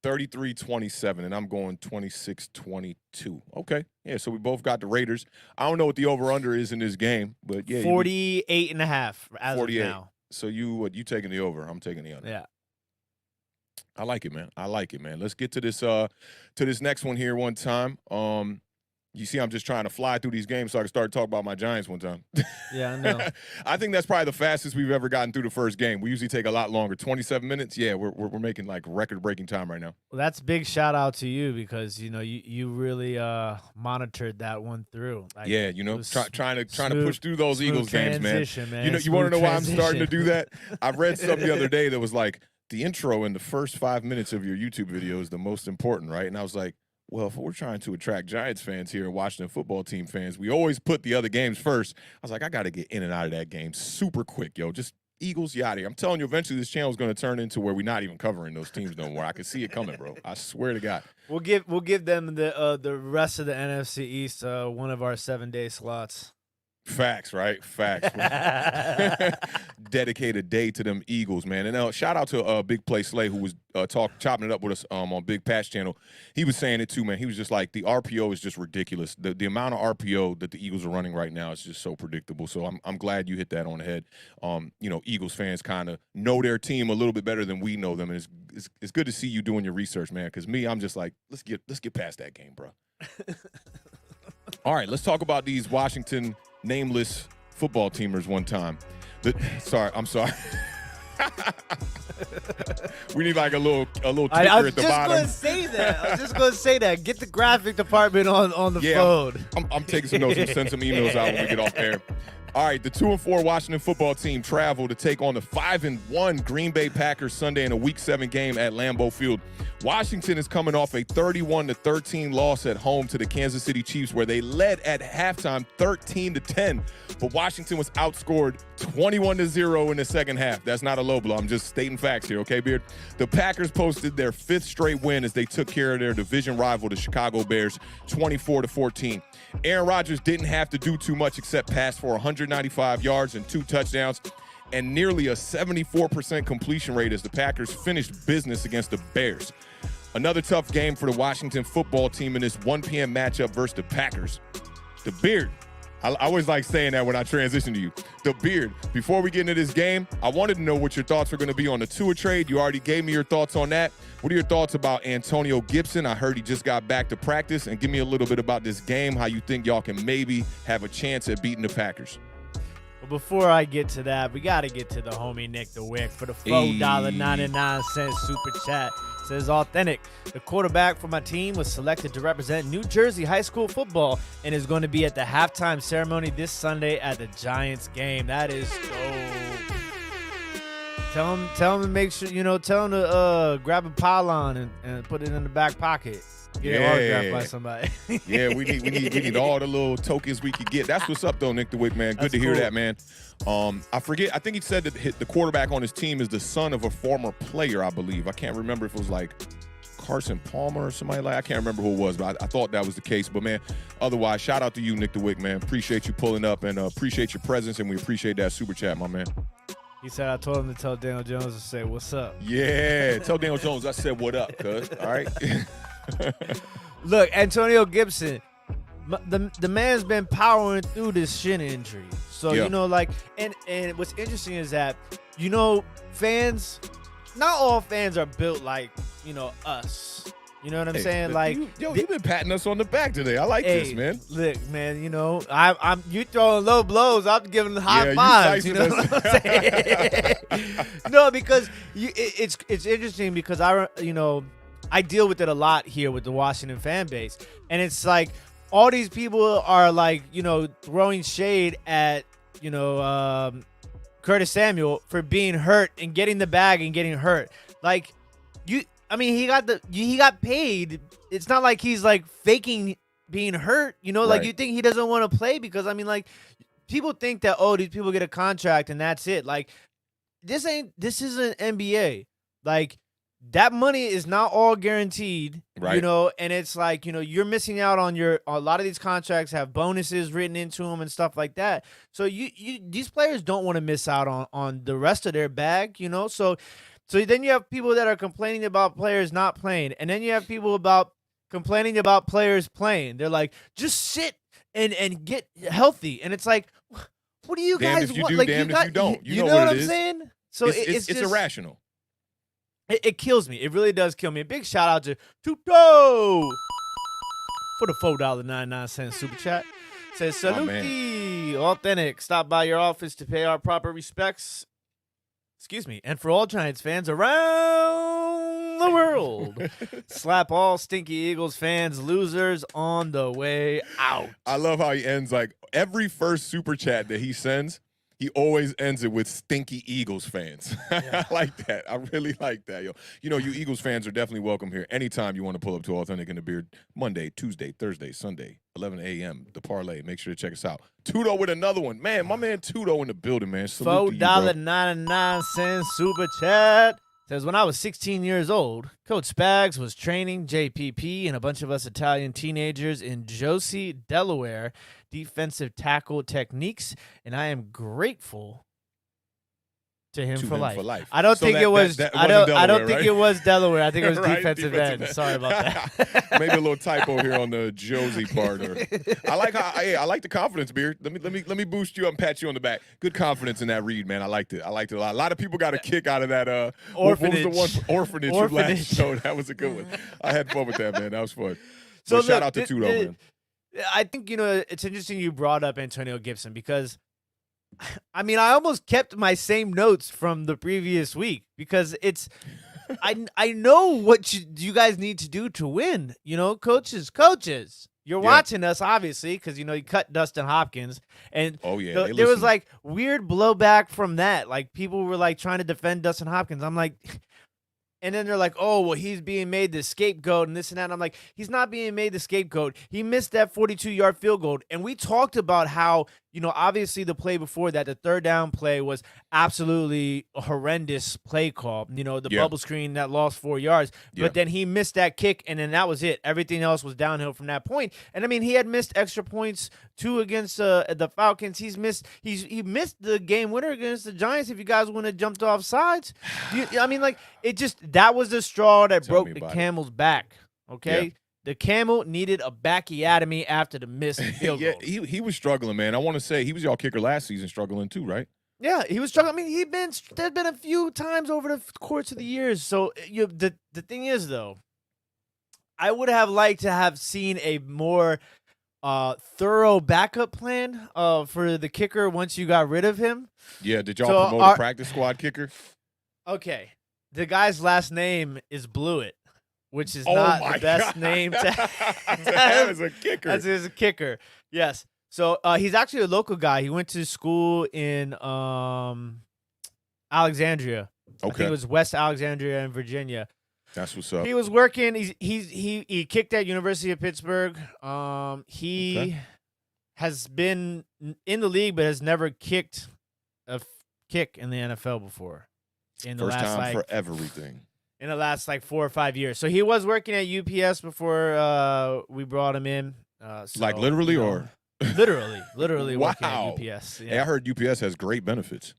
33-27, and I'm going 26-22. Okay. Yeah, so we both got the Raiders. I don't know what the over-under is in this game, but yeah. 48.5 as 48. of now. So you taking the over. I'm taking the under. Yeah. I like it, man. Let's get to this next one here one time. You see, I'm just trying to fly through these games so I can start talking about my Giants one time. Yeah, I know. I think that's probably the fastest we've ever gotten through the first game. We usually take a lot longer. 27 minutes. Yeah, we're making like record-breaking time right now. Well, that's big shout out to you because you really monitored that one through. Yeah, trying to push through those Eagles games, man. You want to know why I'm starting to do that? I read something the other day that was like, the intro in the first 5 minutes of your YouTube video is the most important, right? And I was like, well, if we're trying to attract Giants fans here and Washington football team fans, we always put the other games first. I was like, I got to get in and out of that game super quick, yo. Just Eagles, yada. I'm telling you, eventually this channel is going to turn into where we're not even covering those teams no more. I can see it coming, bro. I swear to God. We'll give them the rest of the NFC East one of our 7-day slots. Facts, right? Facts. Dedicate a day to them Eagles, man. And shout out to Big Play Slay, who was chopping it up with us on Big Pat's channel. He was saying it too, man. He was just like, the RPO is just ridiculous. The amount of RPO that the Eagles are running right now is just so predictable. So I'm glad you hit that on the head. Eagles fans kind of know their team a little bit better than we know them, and it's good to see you doing your research, man. Because me, I'm just like, let's get past that game, bro. All right, let's talk about these Washington nameless football teamers one time. I'm sorry. We need like a little ticker at the bottom. I was just going to say that. Get the graphic department on the phone. I'm taking some notes and send some emails out when we get off air. All right, the 2-4 Washington football team travel to take on the 5-1 Green Bay Packers Sunday in a Week 7 game at Lambeau Field. Washington is coming off a 31-13 loss at home to the Kansas City Chiefs, where they led at halftime 13-10, but Washington was outscored 21-0 in the second half. That's not a low blow. I'm just stating facts here, okay, Beard? The Packers posted their 5th straight win as they took care of their division rival, the Chicago Bears, 24-14. Aaron Rodgers didn't have to do too much except pass for 195 yards and 2 touchdowns, and nearly a 74% completion rate as the Packers finished business against the Bears. Another tough game for the Washington football team in this 1 p.m. matchup versus the Packers. The Beard. I always like saying that when I transition to you. The Beard. Before we get into this game, I wanted to know what your thoughts were going to be on the Tua trade. You already gave me your thoughts on that. What are your thoughts about Antonio Gibson? I heard he just got back to practice. And give me a little bit about this game, how you think y'all can maybe have a chance at beating the Packers. But before I get to that, we got to get to the homie Nick the Wick for the $4.99 super chat. Says Awthentik, the quarterback for my team was selected to represent New Jersey high school football and is going to be at the halftime ceremony this Sunday at the Giants game. That is dope. Tell him to make sure, tell him to grab a pylon and put it in the back pocket. Get it autographed by somebody. Yeah, we need all the little tokens we could get. That's what's up though, Nick the Wick, man. Good to hear that, man. I think he said that the quarterback on his team is the son of a former player, I believe. I can't remember if it was like Carson Palmer or somebody I can't remember who it was, but I thought that was the case. But man, otherwise, shout out to you, Nick the Wick, man. Appreciate you pulling up and appreciate your presence, and we appreciate that super chat, my man. He said I told him to tell Daniel Jones to say what's up. Yeah, tell Daniel Jones I said what up, cuz. All right. Look, Antonio Gibson, the man's been powering through this shin injury. So, and what's interesting is that, fans, not all fans are built like, us. You know what I'm saying? Like, you've been patting us on the back today. I like this, man. Look, man, I'm you throwing low blows. I'm giving high fives. You know what I'm saying? No, because it's interesting because I deal with it a lot here with the Washington fan base, and it's like all these people are like throwing shade at Curtis Samuel for being hurt and getting the bag and getting hurt. Like he got paid. It's not like he's like faking being hurt. Like you think he doesn't want to play because people think that these people get a contract and that's it. Like this isn't NBA. Like that money is not all guaranteed, right? And it's like, you're missing out on a lot of these contracts have bonuses written into them and stuff like that. So these players don't want to miss out on the rest of their bag, So then you have people that are complaining about players not playing, and then you have people complaining about players playing. They're like, just sit and get healthy, and it's like, what do you guys if you want? do, Like, damned if you don't. You know what it I'm is. saying? So it's just irrational. It kills me. It really does kill me. A big shout out to Tuto for the $4.99 super chat. Says, Saluti, Awthentik. Stop by your office to pay our proper respects. Excuse me. And for all Giants fans around the world, slap all Stinky Eagles fans losers on the way out. I love how he ends like every first super chat that he sends. He always ends it with Stinky Eagles fans. Yeah. I like that. I really like that, yo. You Eagles fans are definitely welcome here. Anytime you want to pull up to Awthentik and The Beard, Monday, Tuesday, Thursday, Sunday, 11 a.m., the parlay. Make sure to check us out. Tudo with another one. Man, my man Tudo in the building, man. Salute to you, bro. $4.99 super chat. Says, when I was 16 years old, Coach Spags was training JPP and a bunch of us Italian teenagers in Josie, Delaware, defensive tackle techniques, and I am grateful to him for life. I don't think it was. I don't think it was Delaware. I think it was Right, defensive end. Sorry about that. Maybe a little typo here on the Josie part. I like the confidence, Beard. Let me boost you up and pat you on the back. Good confidence in that read, man. I liked it. I liked it a lot. A lot of people got a kick out of that. Orphanage. What was the one orphanage from last show? That was a good one. I had fun with that, man. That was fun. So shout out to Tudo, man. I think it's interesting you brought up Antonio Gibson because I almost kept my same notes from the previous week because I know what you guys need to do to win. Coaches, you're watching us obviously because you cut Dustin Hopkins and there was like weird blowback from that. Like people were like trying to defend Dustin Hopkins. I'm like. And then they're like, oh, well, he's being made the scapegoat and this and that. And I'm like, he's not being made the scapegoat. He missed that 42-yard field goal. And we talked about how, obviously the play before that, the third down play was absolutely a horrendous play call. The bubble screen that lost 4 yards. But then he missed that kick, and then that was it. Everything else was downhill from that point. And, he had missed extra points, too, against the Falcons. He missed the game winner against the Giants if you guys wouldn't have jumped off sides. That was the straw that broke the camel's back, okay? Yeah. The camel needed a bacchiotomy after the missed field goal. Yeah, he was struggling, man. I want to say he was y'all kicker last season struggling too, right? Yeah, he was struggling. There's been a few times over the course of the years. So the thing is, though, I would have liked to have seen a more thorough backup plan for the kicker once you got rid of him. Yeah, did y'all promote a practice squad kicker? Okay, the guy's last name is Blewett, which is not the best name to have as a kicker. As a kicker, yes. So he's actually a local guy. He went to school in Alexandria. Okay. I think it was West Alexandria in Virginia. That's what's up. He was working. He kicked at University of Pittsburgh. He has been in the league, but has never kicked a kick in the NFL before. In the First last time for everything. In the last 4 or 5 years. So he was working at UPS before we brought him in. Like literally, or literally wow. working at UPS. Yeah. Hey, I heard UPS has great benefits.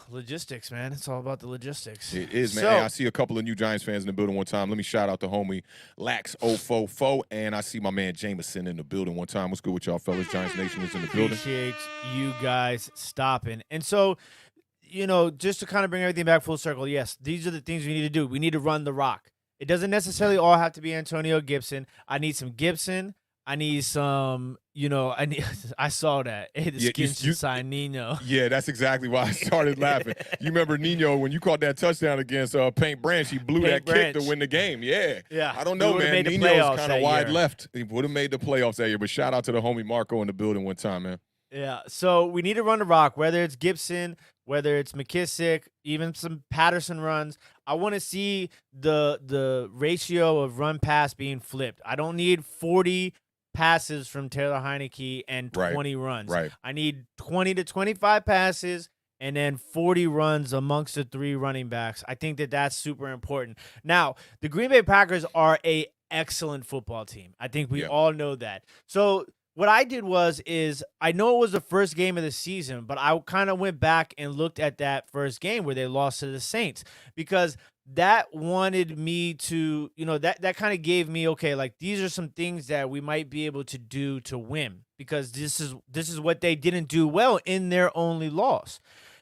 Logistics, man. It's all about the logistics. It is, man. Hey, I see a couple of new Giants fans in the building one time. Let me shout out the homie Lax044, and I see my man Jameson in the building one time. What's good with y'all, fellas? Giants Nation is in the building. Appreciate you guys stopping. And so, just to kind of bring everything back full circle, yes, these are the things we need to do. We need to run the rock. It doesn't necessarily all have to be Antonio Gibson. I need some Gibson. I need some, I saw that. The Skins should sign Nino. Yeah, that's exactly why I started laughing. You remember Nino, when you caught that touchdown against Paint Branch, he blew that kick to win the game. Yeah. Yeah. I don't know, man. Nino's kind of wide left. He would have made the playoffs that year, but shout out to the homie Marco in the building one time, man. Yeah, so we need to run the rock, whether it's Gibson, whether it's McKissick, even some Patterson runs. I want to see the ratio of run pass being flipped. I don't need 40 passes from Taylor Heineke and 20 runs. Right. I need 20 to 25 passes and then 40 runs amongst the 3 running backs. I think that's super important. Now, the Green Bay Packers are an excellent football team. I think we all know that. So what I did is I know it was the first game of the season, but I kind of went back and looked at that first game where they lost to the Saints, because that wanted me to, that kind of gave me, okay, like these are some things that we might be able to do to win, because this is what they didn't do well in their only loss.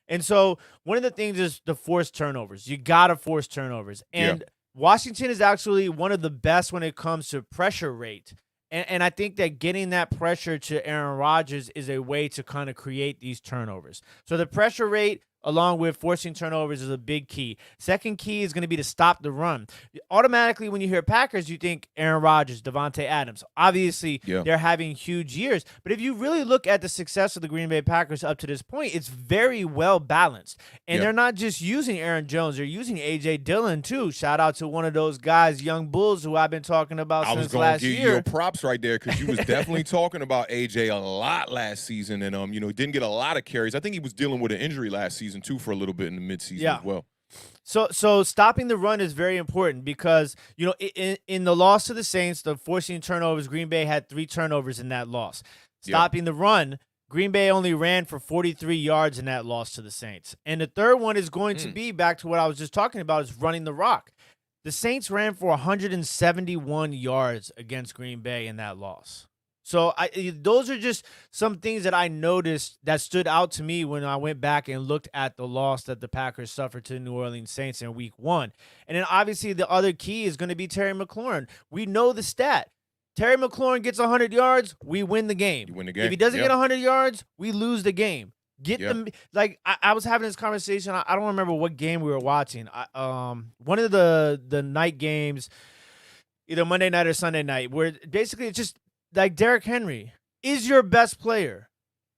And so one of the things is the forced turnovers. You got to force turnovers. And Washington is actually one of the best when it comes to pressure rate. And I think that getting that pressure to Aaron Rodgers is a way to kind of create these turnovers. So the pressure rate, along with forcing turnovers, is a big key. Second key is going to be to stop the run. Automatically, when you hear Packers, you think Aaron Rodgers, Devontae Adams. Obviously, they're having huge years. But if you really look at the success of the Green Bay Packers up to this point, it's very well balanced. And they're not just using Aaron Jones. They're using A.J. Dillon, too. Shout out to one of those guys, Young Bulls, who I've been talking about since last year. I was going to give you your props right there, because you was definitely talking about A.J. a lot last season. And, he didn't get a lot of carries. I think he was dealing with an injury last season, too, for a little bit in the midseason as well. So stopping the run is very important, because, in the loss to the Saints, the forcing turnovers, Green Bay had 3 turnovers in that loss. Stopping the run, Green Bay only ran for 43 yards in that loss to the Saints. And the third one is going to be, back to what I was just talking about, is running the rock. The Saints ran for 171 yards against Green Bay in that loss. So those are just some things that I noticed that stood out to me when I went back and looked at the loss that the Packers suffered to the New Orleans Saints in Week 1. And then obviously the other key is going to be Terry McLaurin. We know the stat. Terry McLaurin gets 100 yards, we win the game. You win the game. If he doesn't get 100 yards, we lose the game. Get them. Like I was having this conversation. I don't remember what game we were watching. One of the night games, either Monday night or Sunday night, where basically it's just like Derrick Henry is your best player.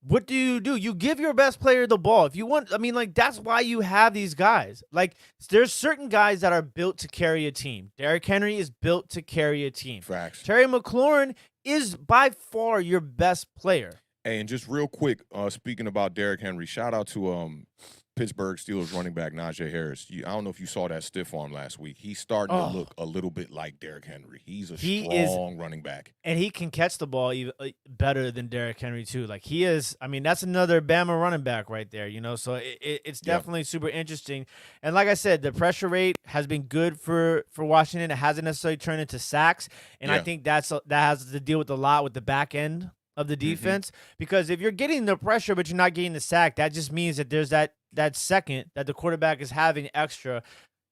What do? You give your best player the ball. If you want, that's why you have these guys. Like, there's certain guys that are built to carry a team. Derrick Henry is built to carry a team. Facts. Terry McLaurin is by far your best player. Hey, and just real quick, speaking about Derrick Henry, shout out to Pittsburgh Steelers running back Najee Harris. I don't know if you saw that stiff arm last week. He's starting to look a little bit like Derrick Henry. He's a strong running back. And he can catch the ball even better than Derrick Henry, too. Like, he is, that's another Bama running back right there, So it's definitely super interesting. And like I said, the pressure rate has been good for Washington. It hasn't necessarily turned into sacks. And I think that has to deal with a lot with the back end of the defense, because if you're getting the pressure but you're not getting the sack, that just means that there's that second that the quarterback is having extra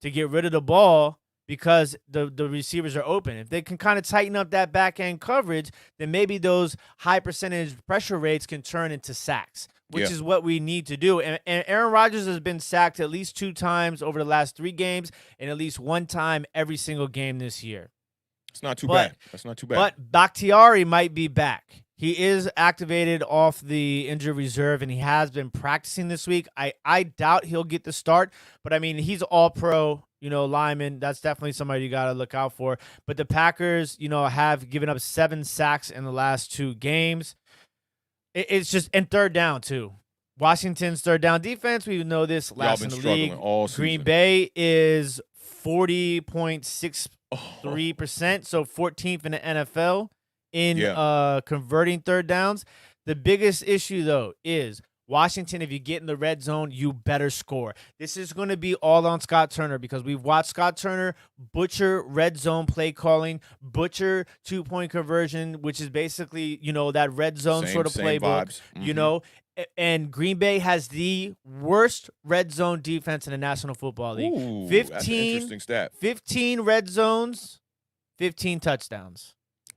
to get rid of the ball because the receivers are open. If they can kind of tighten up that back end coverage, then maybe those high percentage pressure rates can turn into sacks, which is what we need to do. And Aaron Rodgers has been sacked at least 2 times over the last 3 games and at least 1 time every single game this year. It's not too bad. That's not too bad. But Bakhtiari might be back. He is activated off the injured reserve, and he has been practicing this week. I doubt he'll get the start, but, I mean, he's all-pro, lineman. That's definitely somebody you got to look out for. But the Packers, have given up 7 sacks in the last 2 games. It's just – and third down, too. Washington's third down defense, we know this last in the league. All season. Green Bay is 40.63%, so 14th in the NFL. In converting third downs. The biggest issue, though, is Washington, if you get in the red zone, you better score. This is going to be all on Scott Turner because we've watched Scott Turner butcher red zone play calling, butcher 2-point conversion, which is basically, that red zone sort of playbook, and Green Bay has the worst red zone defense in the National Football League. Ooh, that's an interesting stat. 15 red zones, 15 touchdowns.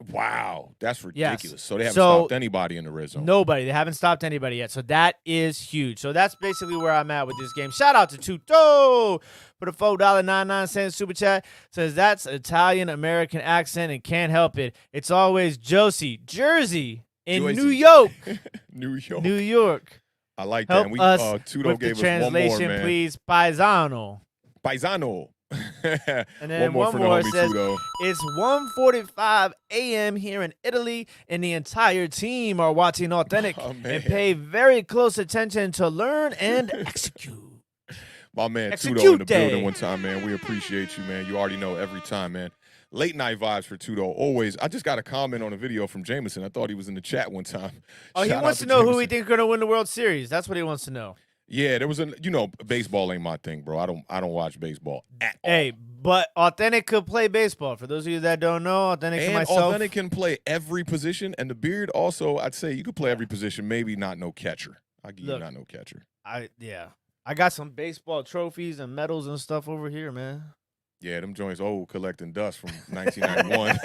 Wow, that's ridiculous. Yes. So they haven't stopped anybody in the red zone. Nobody. They haven't stopped anybody yet. So that is huge. So that's basically where I'm at with this game. Shout out to Tuto for the $4.99 super chat. Says that's Italian-American accent and can't help it. It's always Josie, Jersey in New York. New York. I like help that. And us Tuto with gave the translation, us one more, man. please. Paisano. And then one more says, it's 1:45 a.m. here in Italy, and the entire team are watching Authentic and pay very close attention to learn and execute. My man Tudo in the building one time, man. We appreciate you, man. You already know every time, man. Late night vibes for Tudo, always. I just got a comment on a video from Jameson. I thought he was in the chat one time. Oh, he wants to know who he thinks going to win the World Series. That's what he wants to know. Yeah, there was baseball ain't my thing, bro. I don't watch baseball at all. Hey, but Authentic could play baseball. For those of you that don't know, Authentic and myself. Authentic can play every position, and the Beard also, I'd say you could play every position, maybe not no catcher. I give you not no catcher. I got some baseball trophies and medals and stuff over here, man. Yeah, them joints old collecting dust from 1991.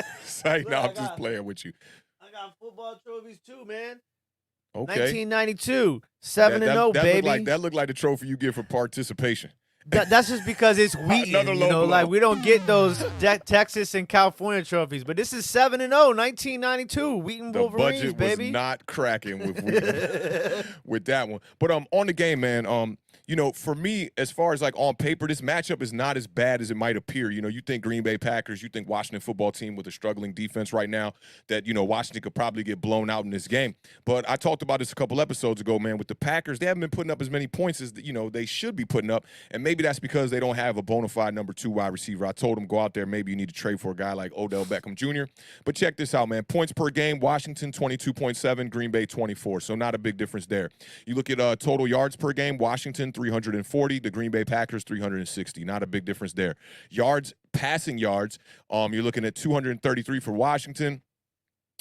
I'm just playing with you. I got football trophies too, man. Okay. 1992, 7-0, baby. That looked like the trophy you get for participation. That's just because it's Wheaton, like we don't get those Texas and California trophies. But this is 7-0, 1992, Wheaton Wolverines, the budget baby. Was not cracking with Wheaton with that one. But on the game, man, for me, as far as like on paper, this matchup is not as bad as it might appear. You think Green Bay Packers, you think Washington football team with a struggling defense right now, that, Washington could probably get blown out in this game. But I talked about this a couple episodes ago, man, with the Packers. They haven't been putting up as many points as, they should be putting up. And maybe that's because they don't have a bona fide number 2 wide receiver. I told them go out there, maybe you need to trade for a guy like Odell Beckham Jr. But check this out, man. Points per game, Washington 22.7, Green Bay 24. So not a big difference there. You look at total yards per game, Washington 340. The Green Bay Packers 360. Not a big difference there. Passing yards, you're looking at 233 for Washington.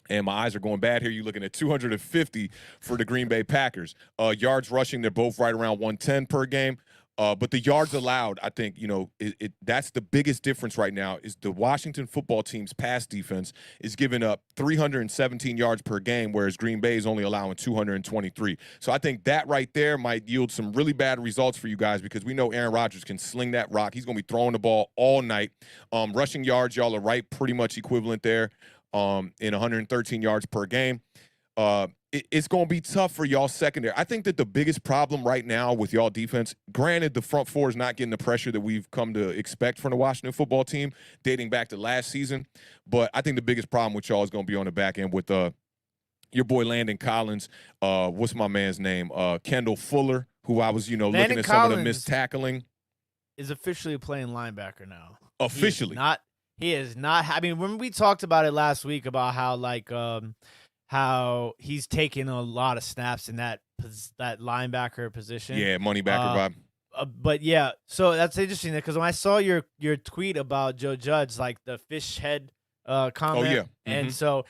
And my eyes are going bad here. You're looking at 250 for the Green Bay Packers. Yards rushing, they're both right around 110 per game. But the yards allowed, I think, that's the biggest difference right now is the Washington football team's pass defense is giving up 317 yards per game, whereas Green Bay is only allowing 223. So I think that right there might yield some really bad results for you guys because we know Aaron Rodgers can sling that rock. He's going to be throwing the ball all night. Rushing yards, y'all are right, pretty much equivalent there in 113 yards per game. It's going to be tough for y'all secondary. I think that the biggest problem right now with y'all defense, granted the front four is not getting the pressure that we've come to expect from the Washington football team dating back to last season, but I think the biggest problem with y'all is going to be on the back end with your boy Landon Collins. What's my man's name? Kendall Fuller, who I was, looking at some of the missed tackling. Is officially playing linebacker now. Officially. He is not. I mean, when we talked about it last week about how he's taking a lot of snaps in that linebacker position. Yeah, money backer vibe. But yeah, so that's interesting because when I saw your tweet about Joe Judge, like the fish head comment, Oh yeah, and so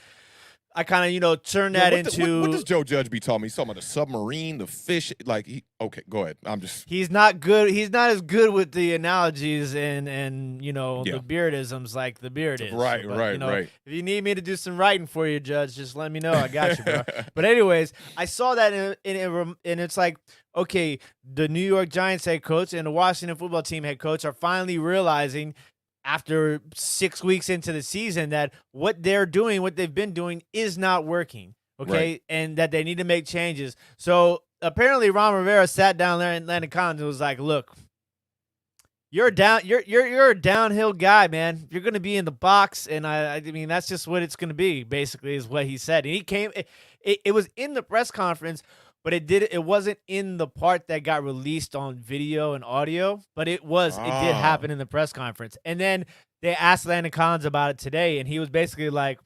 I kind of, turn that into. What does Joe Judge be talking? He's talking about the submarine, the fish. Okay, go ahead. He's not good. He's not as good with the analogies and the beardisms like the beard is. Right, right. If you need me to do some writing for you, Judge, just let me know. I got you, bro. But anyways, I saw that and it's like, okay, the New York Giants head coach and the Washington football team head coach are finally realizing, after 6 weeks into the season, that what they're doing, what they've been doing, is not working, okay? Right. And that they need to make changes. So apparently Ron Rivera sat down there in Landon Collins and was like, look, you're a downhill guy, man. You're going to be in the box, and I mean, that's just what it's going to be, basically, is what he said. And he came – it was in the press conference, but it wasn't in the part that got released on video and audio, but it did happen in the press conference. And then they asked Landon Collins about it today, and he was basically like,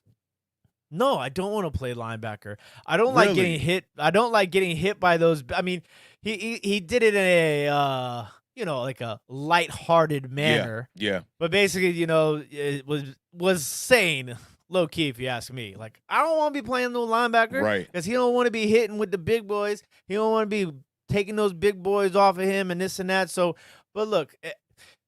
no, I don't want to play linebacker. I don't like getting hit. I don't like getting hit by those. I mean, he did it in a like a lighthearted manner. Yeah. But basically, it was sane. Low key, if you ask me. Like, I don't want to be playing no linebacker, right? Because he don't want to be hitting with the big boys. He don't want to be taking those big boys off of him and this and that. So, but look,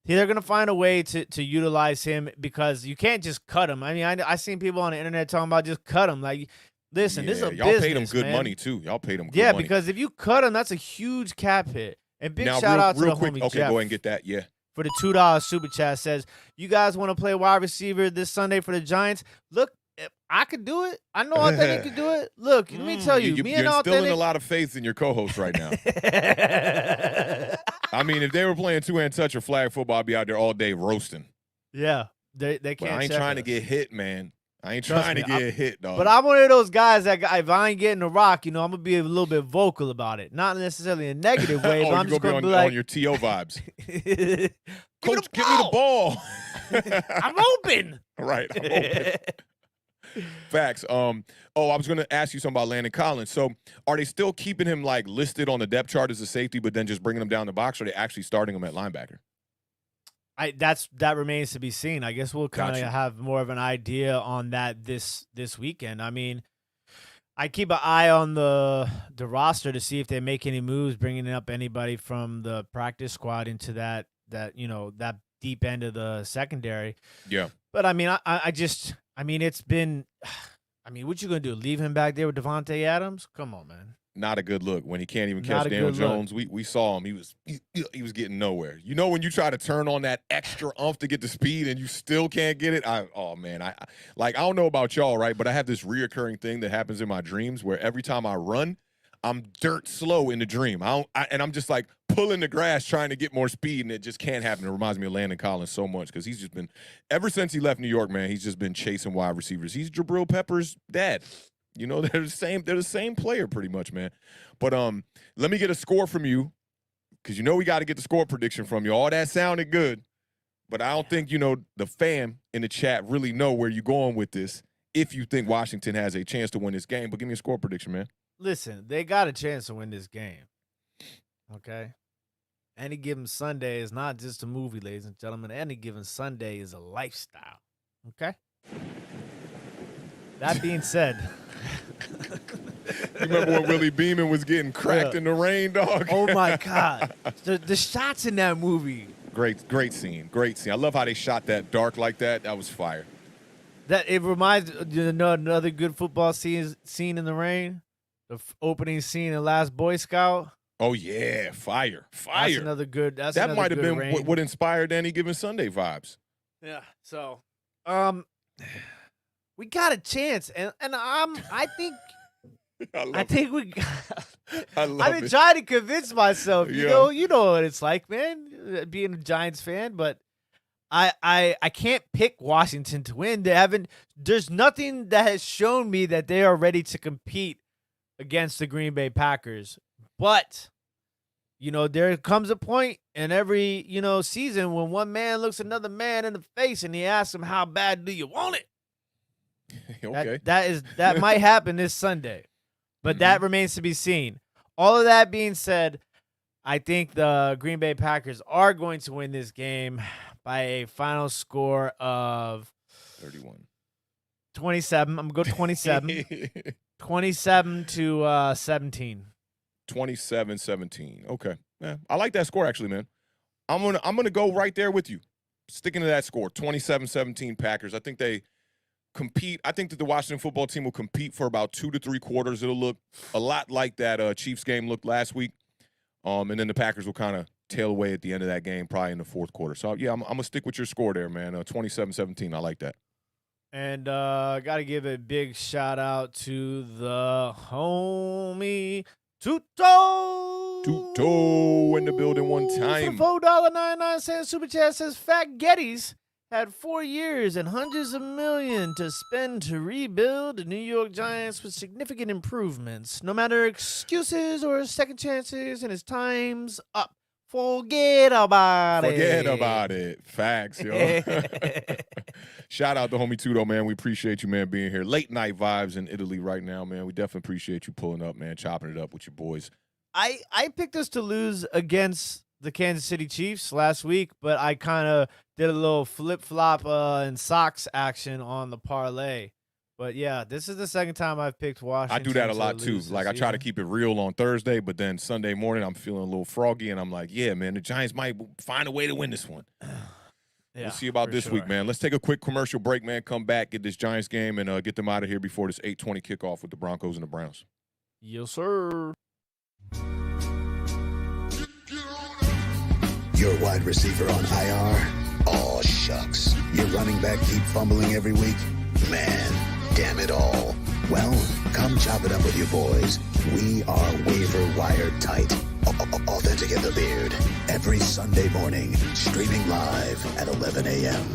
they're gonna find a way to utilize him, because you can't just cut him. I mean, I seen people on the internet talking about just cut him. Like, listen, this is a y'all business, paid him good man. money too. Y'all paid him good money. Because if you cut him, that's a huge cap hit. And big now, shout out to real the quick. homie Okay, Jeff go ahead and get that. Yeah. For the $2 super chat, says, you guys want to play wide receiver this Sunday for the Giants? Look, I could do it. I know Awthentik could do it. Look, let me tell you, me and You're Awthentik. instilling a lot of faith in your co-host right now. I mean, if they were playing two-hand touch or flag football, I'd be out there all day roasting. Yeah, they can't. But I ain't trying to get hit, man. I ain't trying to get hit, dog. But I'm one of those guys that if I ain't getting the rock, I'm gonna be a little bit vocal about it. Not necessarily in a negative way, but I'm just gonna be like on your TO vibes. Coach, give me the ball. I'm open. Right. I'm open. Facts. I was going to ask you something about Landon Collins. So, are they still keeping him like listed on the depth chart as a safety, but then just bringing him down the box, or are they actually starting him at linebacker? That remains to be seen. I guess we'll kind of have more of an idea on that this weekend. I mean, I keep an eye on the roster to see if they make any moves, bringing up anybody from the practice squad into that deep end of the secondary. Yeah. But I mean, it's been. I mean, what you gonna do? Leave him back there with Devontae Adams? Come on, man. Not a good look when he can't even catch Daniel Jones. We saw him. He was getting nowhere. When you try to turn on that extra oomph to get the speed and you still can't get it. I don't know about y'all, right? But I have this reoccurring thing that happens in my dreams where every time I run, I'm dirt slow in the dream. And I'm just like pulling the grass trying to get more speed, and it just can't happen. It reminds me of Landon Collins so much because he's just been, ever since he left New York, man, he's just been chasing wide receivers. He's Jabril Peppers' dad. They're the same player pretty much, man. But let me get a score from you, because we got to get the score prediction from you. All that sounded good, but I don't think the fam in the chat really know where you're going with this. If you think Washington has a chance to win this game, but give me a score prediction, man. Listen, they got a chance to win this game. Okay? Any given Sunday is not just a movie, ladies and gentlemen. Any given Sunday is a lifestyle. Okay? That being said. You remember when Willie Beeman was getting cracked in the rain, dog? Oh, my God. The shots in that movie. Great scene. Great scene. I love how they shot that dark like that. That was fire. That it reminds another good football scene in the rain. The opening scene in Last Boy Scout. Oh yeah, fire! That's another good. That might have been what inspired Any Given Sunday vibes. Yeah. So, we got a chance, and I think we. I've been trying to convince myself. You know what it's like, man, being a Giants fan, but. I can't pick Washington to win. There's nothing that has shown me that they are ready to compete against the Green Bay Packers. But, there comes a point in every, season when one man looks another man in the face and he asks him, how bad do you want it? Okay. That might happen this Sunday, but that remains to be seen. All of that being said, I think the Green Bay Packers are going to win this game by a final score of 31. 27. I'm going to go 27. 27 to 17. 27-17. Okay. Yeah, I like that score actually, man. I'm gonna go right there with you. Sticking to that score, 27-17 Packers. I think they compete. I think that the Washington football team will compete for about 2 to 3 quarters. It'll look a lot like that Chiefs game looked last week. And then the Packers will kind of tail away at the end of that game, probably in the fourth quarter. So, yeah, I'm going to stick with your score there, man. 27-17. I like that. And got to give a big shout-out to the homie Tuto. Tuto in the building one time. For $4.99 Super Chat says, Fat Gettys had 4 years and hundreds of millions to spend to rebuild the New York Giants with significant improvements. No matter excuses or second chances, and his time's up. Forget about it. Forget about it. Facts, yo. Shout out to homie Tudo, man. We appreciate you, man, being here. Late night vibes in Italy right now, man. We definitely appreciate you pulling up, man, chopping it up with your boys. I picked us to lose against the Kansas City Chiefs last week, but I kind of did a little flip-flop and socks action on the parlay. But, yeah, this is the second time I've picked Washington. I do that a lot, too. Like, I try to keep it real on Thursday, but then Sunday morning I'm feeling a little froggy, and I'm like, yeah, man, the Giants might find a way to win this one. Yeah, we'll see about this week, man. Let's take a quick commercial break, man. Come back, get this Giants game, and get them out of here before this 8:20 kickoff with the Broncos and the Browns. Yes, sir. Your wide receiver on IR? Aw, shucks. Your running back keep fumbling every week? Man, damn it all. Well, come chop it up with your boys. We are waiver wire tight. Awthentik and The Beard. Every Sunday morning, streaming live at 11 a.m.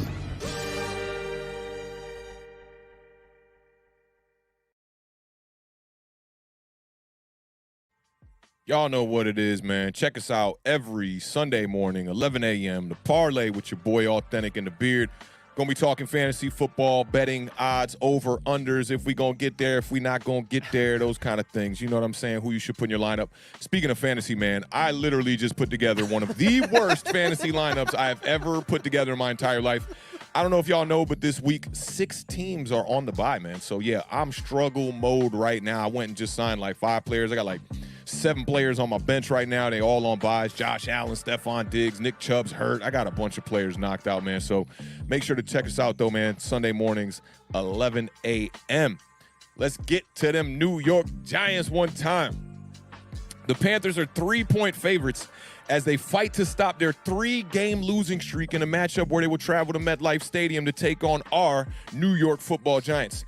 Y'all know what it is, man. Check us out every Sunday morning, 11 a.m. The Parlay with your boy Awthentik and The Beard. Going to be talking fantasy football, betting, odds, over, unders, if we going to get there, if we not going to get there, those kind of things. You know what I'm saying? Who you should put in your lineup. Speaking of fantasy, man, I literally just put together one of the worst fantasy lineups I have ever put together in my entire life. I don't know if y'all know, but this week, 6 teams are on the bye, man. So, yeah, I'm struggle mode right now. I went and just signed like 5 players. I got like 7 players on my bench right now. They all on buys. Josh Allen, Stephon Diggs, Nick Chubb's hurt. I got a bunch of players knocked out, man. So make sure to check us out, though, man. Sunday mornings, 11 a.m. Let's get to them New York Giants one time. The Panthers are 3-point favorites as they fight to stop their 3-game losing streak in a matchup where they will travel to MetLife Stadium to take on our New York Football Giants.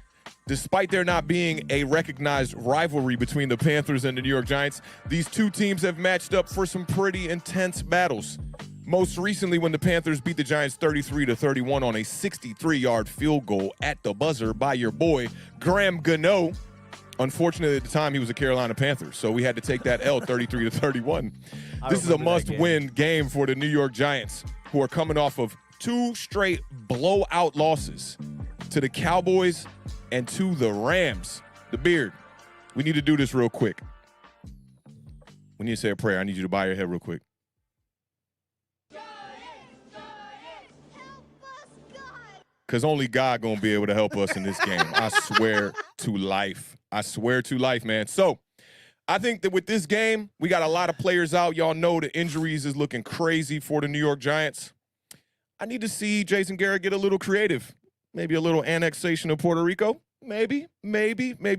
Despite there not being a recognized rivalry between the Panthers and the New York Giants, these two teams have matched up for some pretty intense battles. Most recently when the Panthers beat the Giants 33-31 on a 63-yard field goal at the buzzer by your boy, Graham Gano. Unfortunately, at the time, he was a Carolina Panther, so we had to take that L 33-31. This is a must-win game for the New York Giants, who are coming off of 2 straight blowout losses to the Cowboys and to the Rams. The Beard, we need to do this real quick. We need to say a prayer. I need you to bow your head real quick. Because only God going to be able to help us in this game. I swear to life. I swear to life, man. So I think that with this game, we got a lot of players out. Y'all know the injuries is looking crazy for the New York Giants. I need to see Jason Garrett get a little creative. Maybe a little annexation of Puerto Rico. Maybe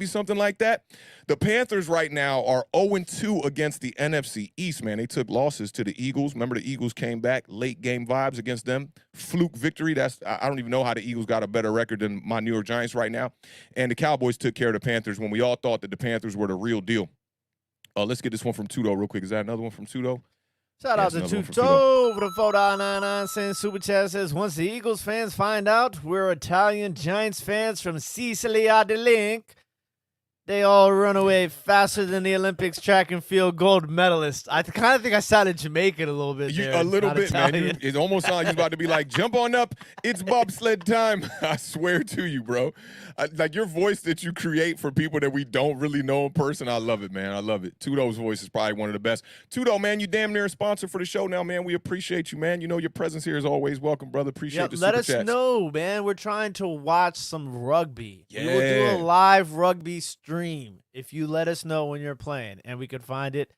something like that. The Panthers right now are 0-2 against the NFC East, man. They took losses to the Eagles. Remember, the Eagles came back, late game vibes against them. Fluke victory. I don't even know how the Eagles got a better record than my New York Giants right now. And the Cowboys took care of the Panthers when we all thought that the Panthers were the real deal. Let's get this one from Tudo real quick. Is that another one from Tudo? Shout out to Tuto for the $4.99 Super Chat says, once the Eagles fans find out we're Italian Giants fans from Sicily at the link, They all run away faster than the Olympics track and field gold medalists. I kind of think I sounded Jamaican a little bit there. A little not bit, man. Italian. It almost sounds like you're about to be like, jump on up. It's bobsled time. I swear to you, bro. Like your voice that you create for people that we don't really know in person, I love it, man. I love it. Tudo's voice is probably one of the best. Tudo, man, you damn near a sponsor for the show now, man. We appreciate you, man. You know your presence here is always welcome, brother. Appreciate the let super us chats. know, man. We're trying to watch some rugby. Yeah. We will do a live rugby stream if you let us know when you're playing, and we could find it.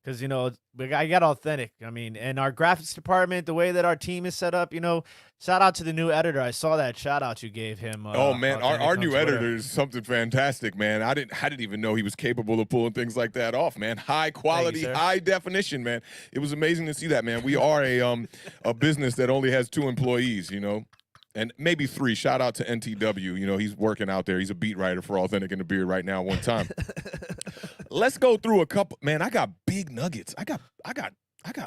Because, you know, I got Awthentik. I mean, and our graphics department, the way that our team is set up, you know, shout out to the new editor. I saw that shout out you gave him. Oh, man, our new Twitter. editor is something fantastic, man. I didn't even know he was capable of pulling things like that off, man. High quality, Thank you, sir. high definition, man. It was amazing to see that, man. We are a business that only has 2 employees, you know. And maybe 3. Shout out to NTW. You know, he's working out there. He's a beat writer for Awthentik and The Beard right now one time. Let's go through a couple. Man, I got big nuggets. I got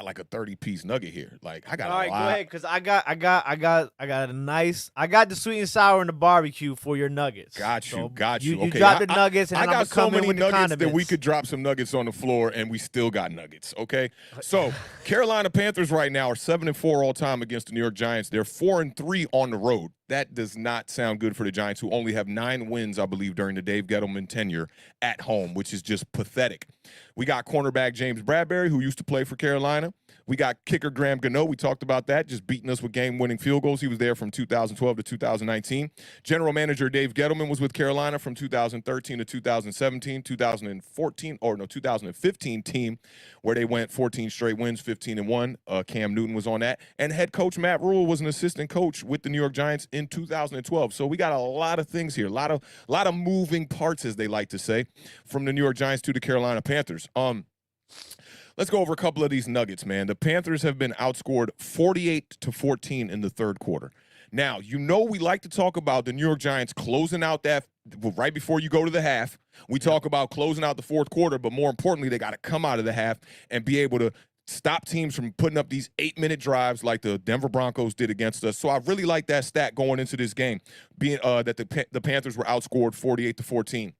like a 30-piece nugget here. Like I got All right, a lot. go ahead, because I got a nice. I got the sweet and sour and the barbecue for your nuggets. Got you, So got you. You Okay, drop the nuggets, and I I'm got gonna so come in many with the nuggets condiments. that we could drop some nuggets on the floor, and we still got nuggets. Okay, so Carolina Panthers right now are 7-4 all time against the New York Giants. They're 4-3 on the road. That does not sound good for the Giants, who only have 9 wins, I believe, during the Dave Gettleman tenure at home, which is just pathetic. We got cornerback James Bradbury, who used to play for Carolina. We got kicker Graham Gano. We talked about that, just beating us with game-winning field goals. He was there from 2012 to 2019. General manager Dave Gettleman was with Carolina from 2013 to 2017, 2015 team where they went 14 straight wins, 15-1. Cam Newton was on that. And head coach Matt Rule was an assistant coach with the New York Giants in 2012. So we got a lot of things here, a lot of moving parts, as they like to say, from the New York Giants to the Carolina Panthers. Let's go over a couple of these nuggets, man. The Panthers have been outscored 48-14 in the third quarter. Now, you know we like to talk about the New York Giants closing out that right before you go to the half. We talk about closing out the fourth quarter, but more importantly, they got to come out of the half and be able to stop teams from putting up these 8-minute drives like the Denver Broncos did against us. So I really like that stat going into this game, being that the Panthers were outscored 48-14.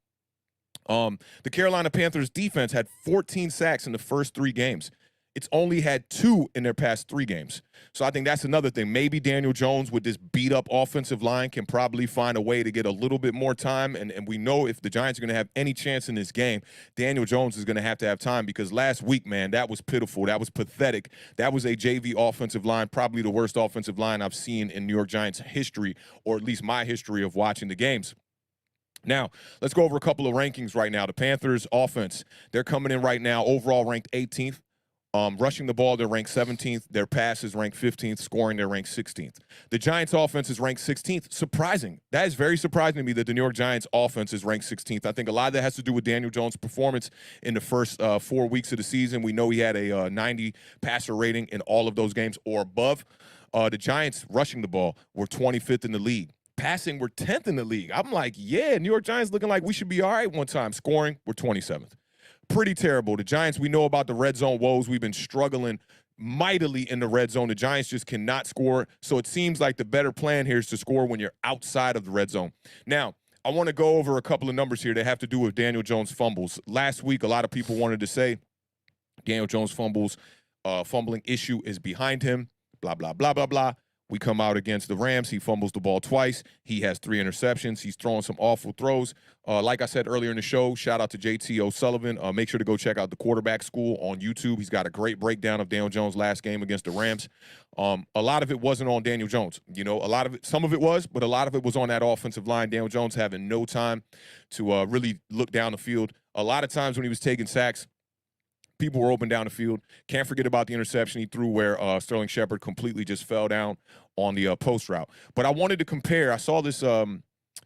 The Carolina Panthers defense had 14 sacks in the first 3 games. It's only had 2 in their past 3 games. So I think that's another thing. Maybe Daniel Jones with this beat-up offensive line can probably find a way to get a little bit more time. And we know if the Giants are going to have any chance in this game, Daniel Jones is going to have time, because last week, man, that was pitiful. That was pathetic. That was a JV offensive line, probably the worst offensive line I've seen in New York Giants history, or at least my history of watching the games. Now, let's go over a couple of rankings right now. The Panthers offense, they're coming in right now overall ranked 18th. Rushing the ball, they're ranked 17th. Their pass is ranked 15th. Scoring, they're ranked 16th. The Giants offense is ranked 16th. Surprising. That is very surprising to me that the New York Giants offense is ranked 16th. I think a lot of that has to do with Daniel Jones' performance in the first 4 weeks of the season. We know he had a 90 passer rating in all of those games or above. The Giants rushing the ball were 25th in the league. Passing, we're 10th in the league. I'm like, yeah, New York Giants looking like we should be all right one time. Scoring, we're 27th. Pretty terrible. The Giants, we know about the red zone woes. We've been struggling mightily in the red zone. The Giants just cannot score. So it seems like the better plan here is to score when you're outside of the red zone. Now, I want to go over a couple of numbers here that have to do with Daniel Jones fumbles. Last week, a lot of people wanted to say Daniel Jones fumbling issue is behind him, blah, blah, blah, blah, blah. We come out against the Rams. He fumbles the ball twice. He has 3 interceptions. He's throwing some awful throws. Like I said earlier in the show, shout out to JT O'Sullivan. Make sure to go check out the Quarterback School on YouTube. He's got a great breakdown of Daniel Jones' last game against the Rams. A lot of it wasn't on Daniel Jones. You know, some of it was, but a lot of it was on that offensive line. Daniel Jones having no time to really look down the field. A lot of times when he was taking sacks, people were open down the field. Can't forget about the interception he threw where Sterling Shepard completely just fell down on the post route. But I wanted to compare. I saw this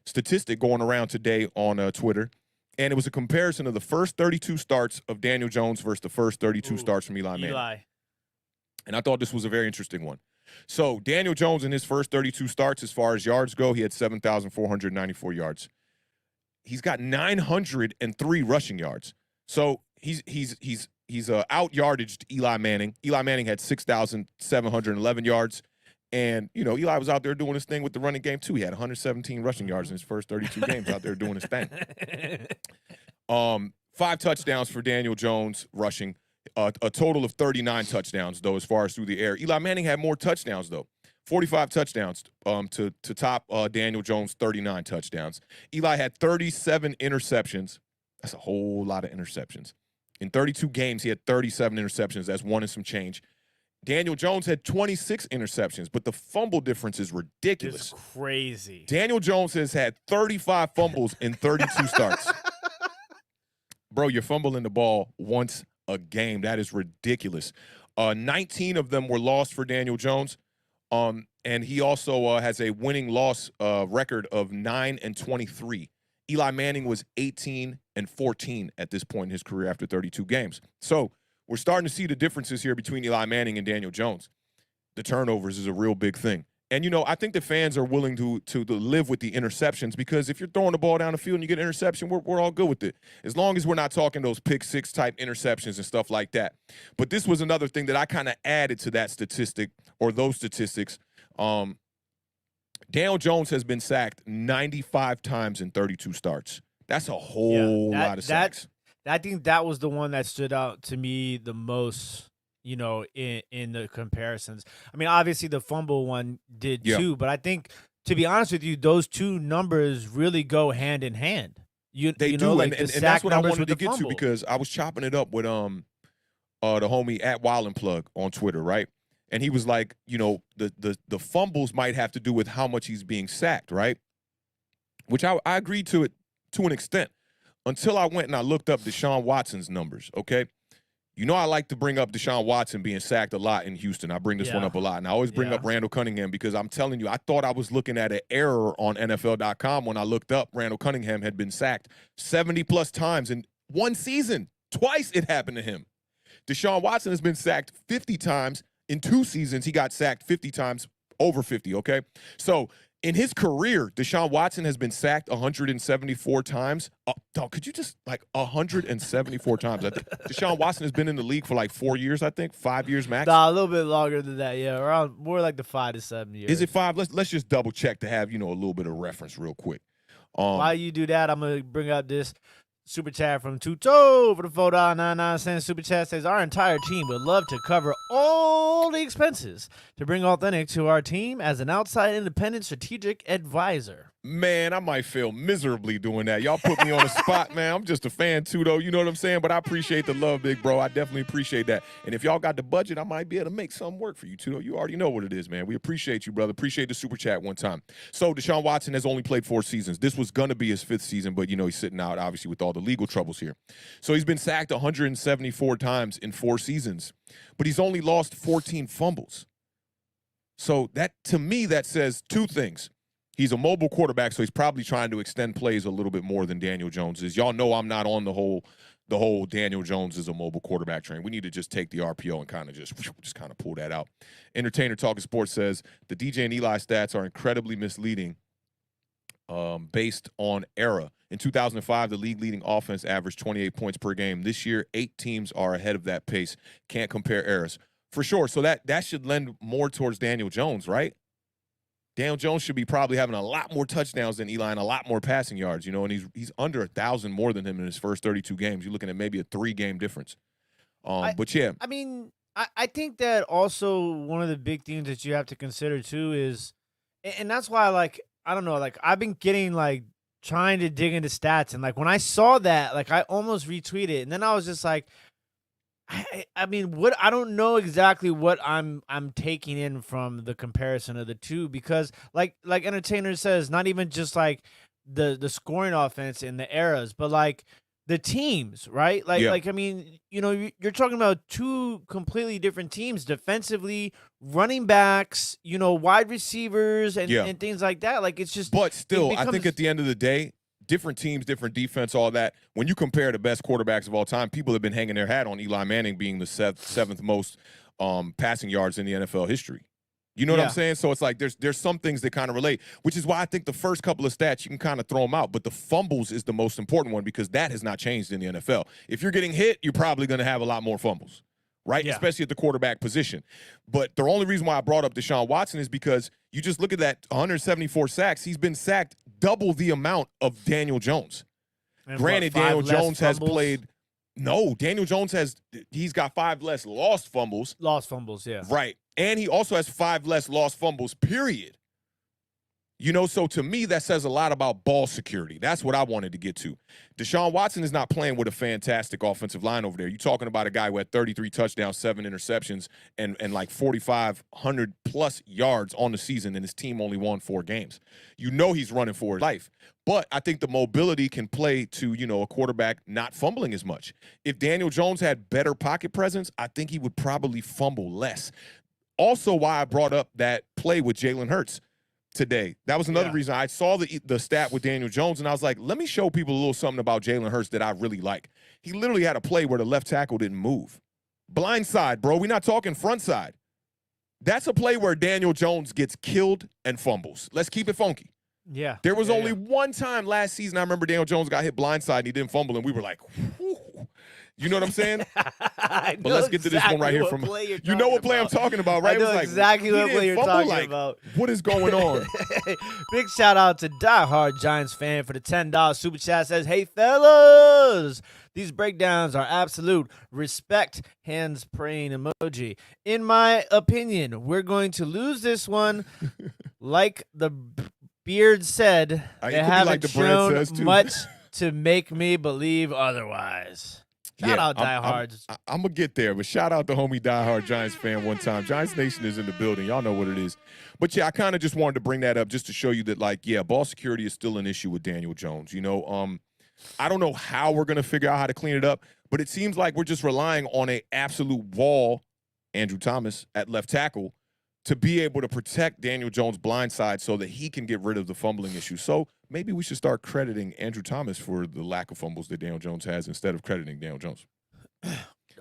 statistic going around today on Twitter, and it was a comparison of the first 32 starts of Daniel Jones versus the first 32 starts from Eli Manning. And I thought this was a very interesting one. So Daniel Jones in his first 32 starts, as far as yards go, he had 7,494 yards. He's got 903 rushing yards. So he's out yardaged Eli Manning. Eli Manning had 6,711 yards. And, Eli was out there doing his thing with the running game, too. He had 117 rushing yards in his first 32 games out there doing his thing. 5 touchdowns for Daniel Jones rushing. A total of 39 touchdowns, though, as far as through the air. Eli Manning had more touchdowns, though. 45 touchdowns to top Daniel Jones' 39 touchdowns. Eli had 37 interceptions. That's a whole lot of interceptions. In 32 games, he had 37 interceptions. That's 1 and some change. Daniel Jones had 26 interceptions, but the fumble difference is ridiculous. It's crazy. Daniel Jones has had 35 fumbles in 32 starts. Bro, you're fumbling the ball once a game. That is ridiculous. 19 of them were lost for Daniel Jones. And he also has a winning loss record of 9-23. Eli Manning was 18-14 at this point in his career after 32 games. So we're starting to see the differences here between Eli Manning and Daniel Jones. The turnovers is a real big thing. And, I think the fans are willing to live with the interceptions, because if you're throwing the ball down the field and you get an interception, we're all good with it, as long as we're not talking those pick six type interceptions and stuff like that. But this was another thing that I kind of added to that statistic, or those statistics. Daniel Jones has been sacked 95 times in 32 starts. That's a whole lot of sacks. I think that was the one that stood out to me the most, in the comparisons. I mean, obviously the fumble one did too, but I think, to be honest with you, those two numbers really go hand in hand. They do, like and that's what I wanted to get to, because I was chopping it up with the homie at Wild and Plug on Twitter, right? And he was like, the fumbles might have to do with how much he's being sacked, right? Which I agreed to it to an extent, until I went and I looked up Deshaun Watson's numbers, okay? I like to bring up Deshaun Watson being sacked a lot in Houston. I bring this one up a lot. And I always bring up Randall Cunningham, because I'm telling you, I thought I was looking at an error on NFL.com when I looked up Randall Cunningham had been sacked 70-plus times in one season. Twice it happened to him. Deshaun Watson has been sacked 50 times. In 2 seasons, he got sacked 50 times, over 50, okay? So in his career, Deshaun Watson has been sacked 174 times. Dog, could you just, 174 times? I think Deshaun Watson has been in the league for 4 years, I think, 5 years max. Nah, a little bit longer than that, yeah. Around more like the 5 to 7 years. Is it 5? Let's just double check to have, a little bit of reference real quick. While you do that, I'm going to bring up this super chat from Tuto for the $4.99 super chat. Says, our entire team would love to cover all the expenses to bring Awthentik to our team as an outside independent strategic advisor. Man, I might fail miserably doing that. Y'all put me on the spot, man. I'm just a fan too, though. You know what I'm saying? But I appreciate the love, big bro. I definitely appreciate that. And if y'all got the budget, I might be able to make something work for you too, though. You already know what it is, man. We appreciate you, brother. Appreciate the super chat one time. So Deshaun Watson has only played 4 seasons. This was going to be his 5th season, but, he's sitting out, obviously, with all the legal troubles here. So he's been sacked 174 times in 4 seasons, but he's only lost 14 fumbles. So that, to me, that says 2 things. He's a mobile quarterback, so he's probably trying to extend plays a little bit more than Daniel Jones is. Y'all know I'm not on the whole Daniel Jones is a mobile quarterback train. We need to just take the RPO and kind of just kind of pull that out. Entertainer Talking Sports says the DJ and Eli stats are incredibly misleading based on era. In 2005, the league-leading offense averaged 28 points per game. This year, 8 teams are ahead of that pace. Can't compare eras. For sure. So that should lend more towards Daniel Jones, right? Daniel Jones should be probably having a lot more touchdowns than Eli and a lot more passing yards, and he's under 1,000 more than him in his first 32 games. You're looking at maybe a 3-game difference. But yeah. I mean, I think that also one of the big things that you have to consider too is, and that's why, I don't know, I've been getting trying to dig into stats, and when I saw that, I almost retweeted, and then I was just like, I mean, what, I don't know exactly what I'm taking in from the comparison of the two, because like Entertainer says, not even just the scoring offense in the eras, but the teams, right? I mean, you're talking about 2 completely different teams defensively, running backs, wide receivers and things like that. It's just, but still, I think at the end of the day, different teams, different defense, all that. When you compare the best quarterbacks of all time, people have been hanging their hat on Eli Manning being the 7th most passing yards in the NFL history. You know what I'm saying? So it's there's some things that kind of relate, which is why I think the first couple of stats, you can kind of throw them out. But the fumbles is the most important one, because that has not changed in the NFL. If you're getting hit, you're probably going to have a lot more fumbles. right? Yeah. Especially at the quarterback position. But the only reason why I brought up Deshaun Watson is because you just look at that 174 sacks. He's been sacked double the amount of Daniel Jones. And Granted, what, 5 Daniel less Jones has fumbles? played. No, Daniel Jones he's got 5 less lost fumbles. Lost fumbles, yeah. Right. And he also has 5 less lost fumbles, period. You know, so to me, that says a lot about ball security. That's what I wanted to get to. Deshaun Watson is not playing with a fantastic offensive line over there. You're talking about a guy who had 33 touchdowns, 7 interceptions, and like 4,500+ yards on the season, and his team only won 4 games. You know he's running for his life. But I think the mobility can play to, you know, a quarterback not fumbling as much. If Daniel Jones had better pocket presence, I think he would probably fumble less. Also why I brought up that play with Jalen Hurts today. That was another reason. I saw the stat with Daniel Jones, and I was like, let me show people a little something about Jalen Hurts that I really like. He literally had a play where the left tackle didn't move. Blind side, bro. We're not talking front side. That's a play where Daniel Jones gets killed and fumbles. Let's keep it funky. Yeah. There was only one time last season I remember Daniel Jones got hit blindside and he didn't fumble, and we were like, whew. You know what I'm saying? But let's get to this one right here from you know what play I'm talking about, right? I know exactly what play you're talking about. What is going on? Big shout out to diehard Giants fan for the $10 super chat. Says, hey fellas, these breakdowns are absolute respect. Hands praying emoji. In my opinion, we're going to lose this one. Like the Beard said, they haven't shown much to make me believe otherwise. Shout out diehards. I'm going to get there, but shout out to homie diehard Giants fan one time. Giants Nation is in the building. Y'all know what it is. But, yeah, I kind of just wanted to bring that up just to show you that, like, yeah, ball security is still an issue with Daniel Jones. You know, I don't know how we're going to figure out how to clean it up, but it seems like we're just relying on an absolute wall, Andrew Thomas, at left tackle, to be able to protect Daniel Jones' blind side so that he can get rid of the fumbling issue. So maybe we should start crediting Andrew Thomas for the lack of fumbles that Daniel Jones has instead of crediting Daniel Jones.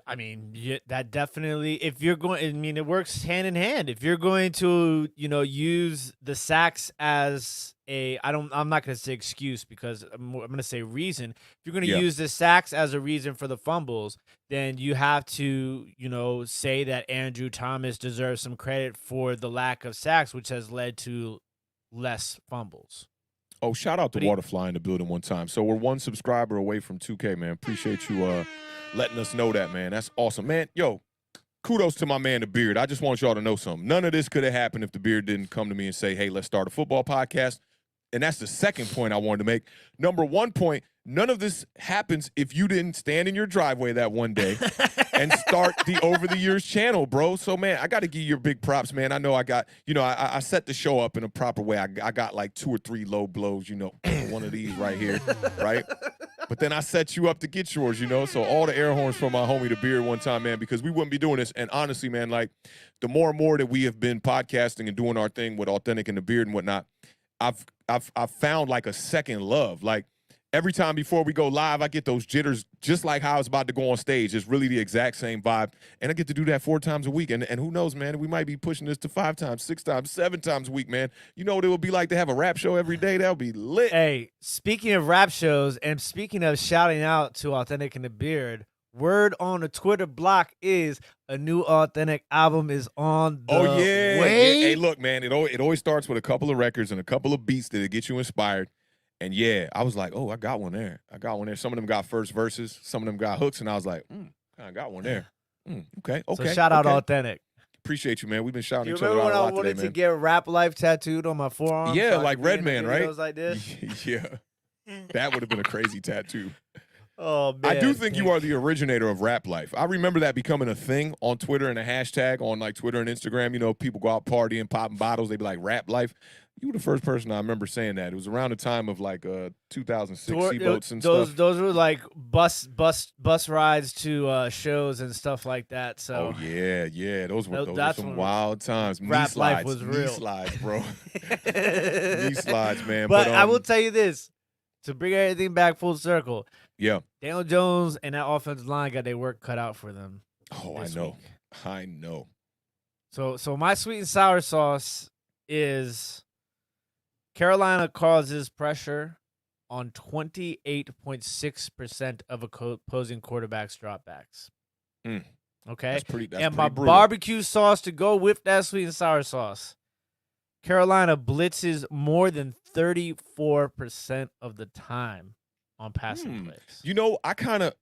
I mean, that definitely, if you're going, I mean, it works hand in hand. If you're going to, you know, use the sacks as I'm not going to say excuse because I'm going to say reason. If you're going to use the sacks as a reason for the fumbles, then you have to, you know, say that Andrew Thomas deserves some credit for the lack of sacks, which has led to less fumbles. Oh, shout out to Waterfly in the building one time. So we're 1 subscriber away from 2K, man. Appreciate you letting us know that, man. That's awesome. Man, yo, kudos to my man, The Beard. I just want y'all to know something. None of this could have happened if The Beard didn't come to me and say, hey, let's start a football podcast. And that's the second point I wanted to make. Number 1 point, none of this happens if you didn't stand in your driveway that one day and start the Over the Years channel, bro. So, man, I got to give you your big props, man. I know I got, you know, I set the show up in a proper way. I got like 2 or 3 low blows, you know, one of these right here, right? But then I set you up to get yours, you know. So all the air horns from my homie The Beard one time, man, because we wouldn't be doing this. And honestly, man, like the more and more that we have been podcasting and doing our thing with Awthentik and The Beard and whatnot, I've found like a second love. Like every time before we go live, I get those jitters just like how I was about to go on stage. It's really the exact same vibe. And I get to do that 4 times a week. And who knows, man, we might be pushing this to 5 times, 6 times, 7 times a week, man. You know what it would be like to have a rap show every day? That would be lit. Hey, speaking of rap shows and speaking of shouting out to Awthentik and The Beard, word on the Twitter block is a new Awthentik album is on the way. Hey, look, man, it always starts with a couple of records and a couple of beats that get you inspired. And, yeah, I was like, oh, I got one there. Some of them got first verses. Some of them got hooks. And I was like, I got one there. Okay. So shout out Awthentik. Appreciate you, man. We've been shouting each other out a lot today, man. You remember when I wanted to get Rap Life tattooed on my forearm? Yeah, like Redman, right? I did? Yeah. That would have been a crazy tattoo. Oh, man. I do think you are the originator of Rap Life. I remember that becoming a thing on Twitter and a hashtag on like Twitter and Instagram. You know, people go out partying, popping bottles. They be like, Rap Life. You were the first person I remember saying that. It was around the time of like 2006 Seaboats and stuff. Those were like bus rides to shows and stuff like that. So yeah. Those were some wild times. Rap Life was real. Knee slides, bro. Knee slides, man. But I will tell you this. To bring everything back full circle, Daniel Jones and that offensive line got their work cut out for them. Oh, I know. So my sweet and sour sauce is Carolina causes pressure on 28.6% of opposing quarterbacks' dropbacks. Okay, That's pretty my brutal. barbecue sauce to go with that sweet and sour sauce. Carolina blitzes more than 34% of the time on passing plays. You know, I kind of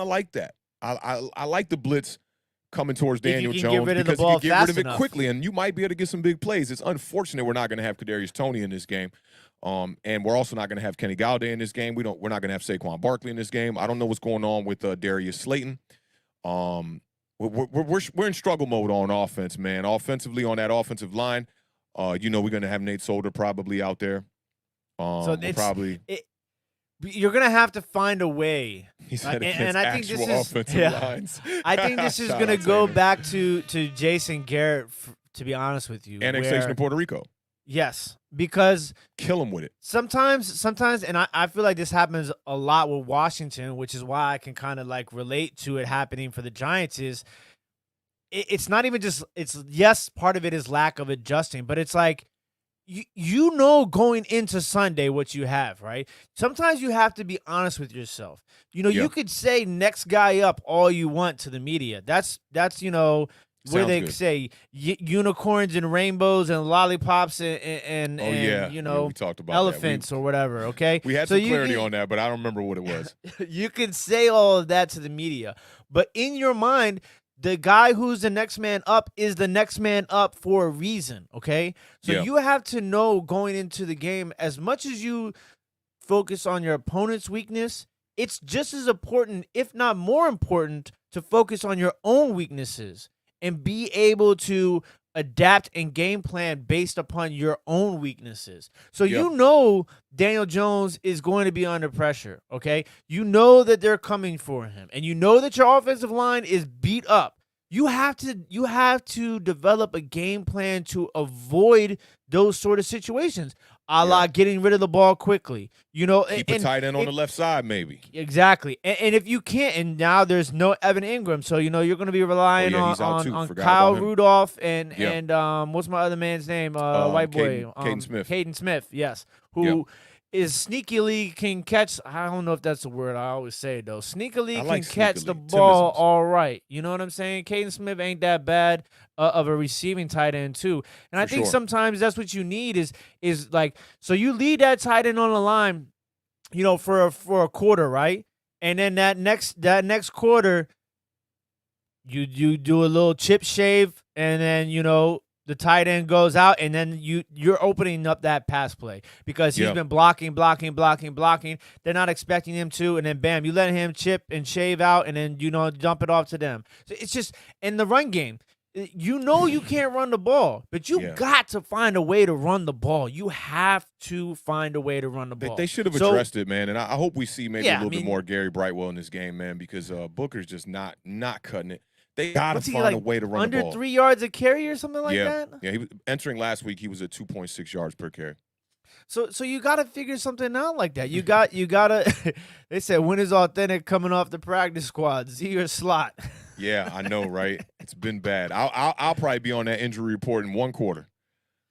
like that. I like the blitz coming towards Daniel Jones because he can get rid of it quickly, and you might be able to get some big plays. It's unfortunate we're not going to have Kadarius Toney in this game, and we're also not going to have Kenny Galladay in this game. We're not going to have Saquon Barkley in this game. I don't know what's going on with Darius Slayton. We're in struggle mode on offense, man. Offensively on that offensive line, you know, we're going to have Nate Solder probably out there. So you're gonna have to find a way. He said and I think this is offensive lines. I think this is gonna go back to Jason Garrett. To be honest with you, annexation of Puerto Rico. Yes, because kill him with it. Sometimes, and I feel like this happens a lot with Washington, which is why I can kind of like relate to it happening for the Giants. Is it's not even just yes, part of it is lack of adjusting, but it's like. You know going into Sunday what you have, right? Sometimes you have to be honest with yourself. You know, you could say next guy up all you want to the media. That's you know, where they say unicorns and rainbows and lollipops and you know, we talked about elephants or whatever, okay? We had some clarity on that, but I don't remember what it was. You can say all of that to the media, but in your mind, the guy who's the next man up is the next man up for a reason, okay? So you have to know going into the game, as much as you focus on your opponent's weakness, it's just as important, if not more important, to focus on your own weaknesses and be able to adapt and game plan based upon your own weaknesses. So you know Daniel Jones is going to be under pressure, okay? You know that they're coming for him, and you know that your offensive line is beat up. You have to develop a game plan to avoid those sort of situations, a la getting rid of the ball quickly. You know, keep a tight end on the left side, maybe. Exactly, and if you can't, and now there's no Evan Ingram, so you know you're going to be relying on Kyle Rudolph and what's my other man's name? White boy, Caden Smith. Caden Smith, yes, who is sneakily can catch. I don't know if that's the word I always say it, though. Sneakily can catch the ball all right. You know what I'm saying? Caden Smith ain't that bad of a receiving tight end too. And I think sometimes that's what you need is like, so you lead that tight end on the line, you know, for a quarter, right? And then that next quarter, you do a little chip shave, and then you know. The tight end goes out, and then you're opening up that pass play because he's been blocking. They're not expecting him to, and then bam, you let him chip and shave out, and then, you know, dump it off to them. So it's just in the run game. You know you can't run the ball, but you got to find a way to run the ball. You have to find a way to run the ball. They should have addressed it, man, and I hope we see maybe a little bit more Gary Brightwell in this game, man, because Booker's just not cutting it. They got to find a way to run the ball. Under 3 yards a carry or something like that? Yeah, he was entering last week, he was at 2.6 yards per carry. So you got to figure something out like that. You got to – they said, when is Awthentik coming off the practice squad? Z or slot? Yeah, I know, right? It's been bad. I'll probably be on that injury report in one quarter.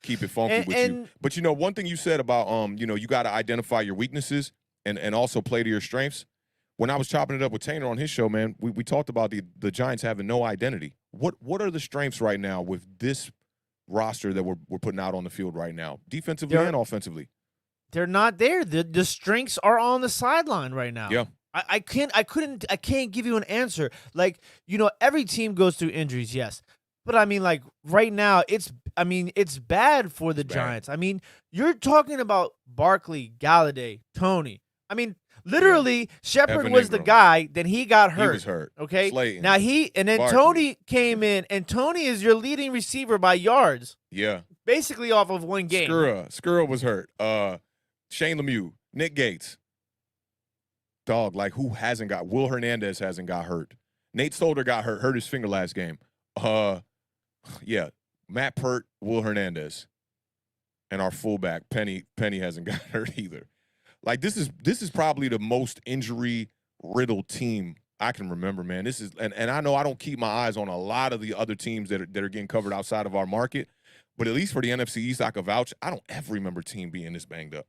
Keep it funky with you. But, you know, one thing you said about, you know, you got to identify your weaknesses and also play to your strengths. When I was chopping it up with Taylor on his show, man, we talked about the Giants having no identity. What are the strengths right now with this roster that we're putting out on the field right now, defensively and offensively? They're not there. The strengths are on the sideline right now. Yeah. I can't give you an answer. Like, you know, every team goes through injuries, yes. But I mean, like, right now, it's bad for the Giants. I mean, you're talking about Barkley, Galladay, Toney. I mean, literally, Shepard was the guy, then he got hurt. He was hurt. Okay? Slayton, now then Barkley. Toney came in, and Toney is your leading receiver by yards. Yeah. Basically off of one game. Skura was hurt. Shane Lemieux, Nick Gates. Dog, like, who hasn't got – Will Hernandez hasn't got hurt. Nate Solder got hurt his finger last game. Matt Pert, Will Hernandez. And our fullback, Penny hasn't got hurt either. Like, this is probably the most injury-riddled team I can remember, man. This is and I know I don't keep my eyes on a lot of the other teams that are getting covered outside of our market, but at least for the NFC East, I could vouch. I don't ever remember a team being this banged up.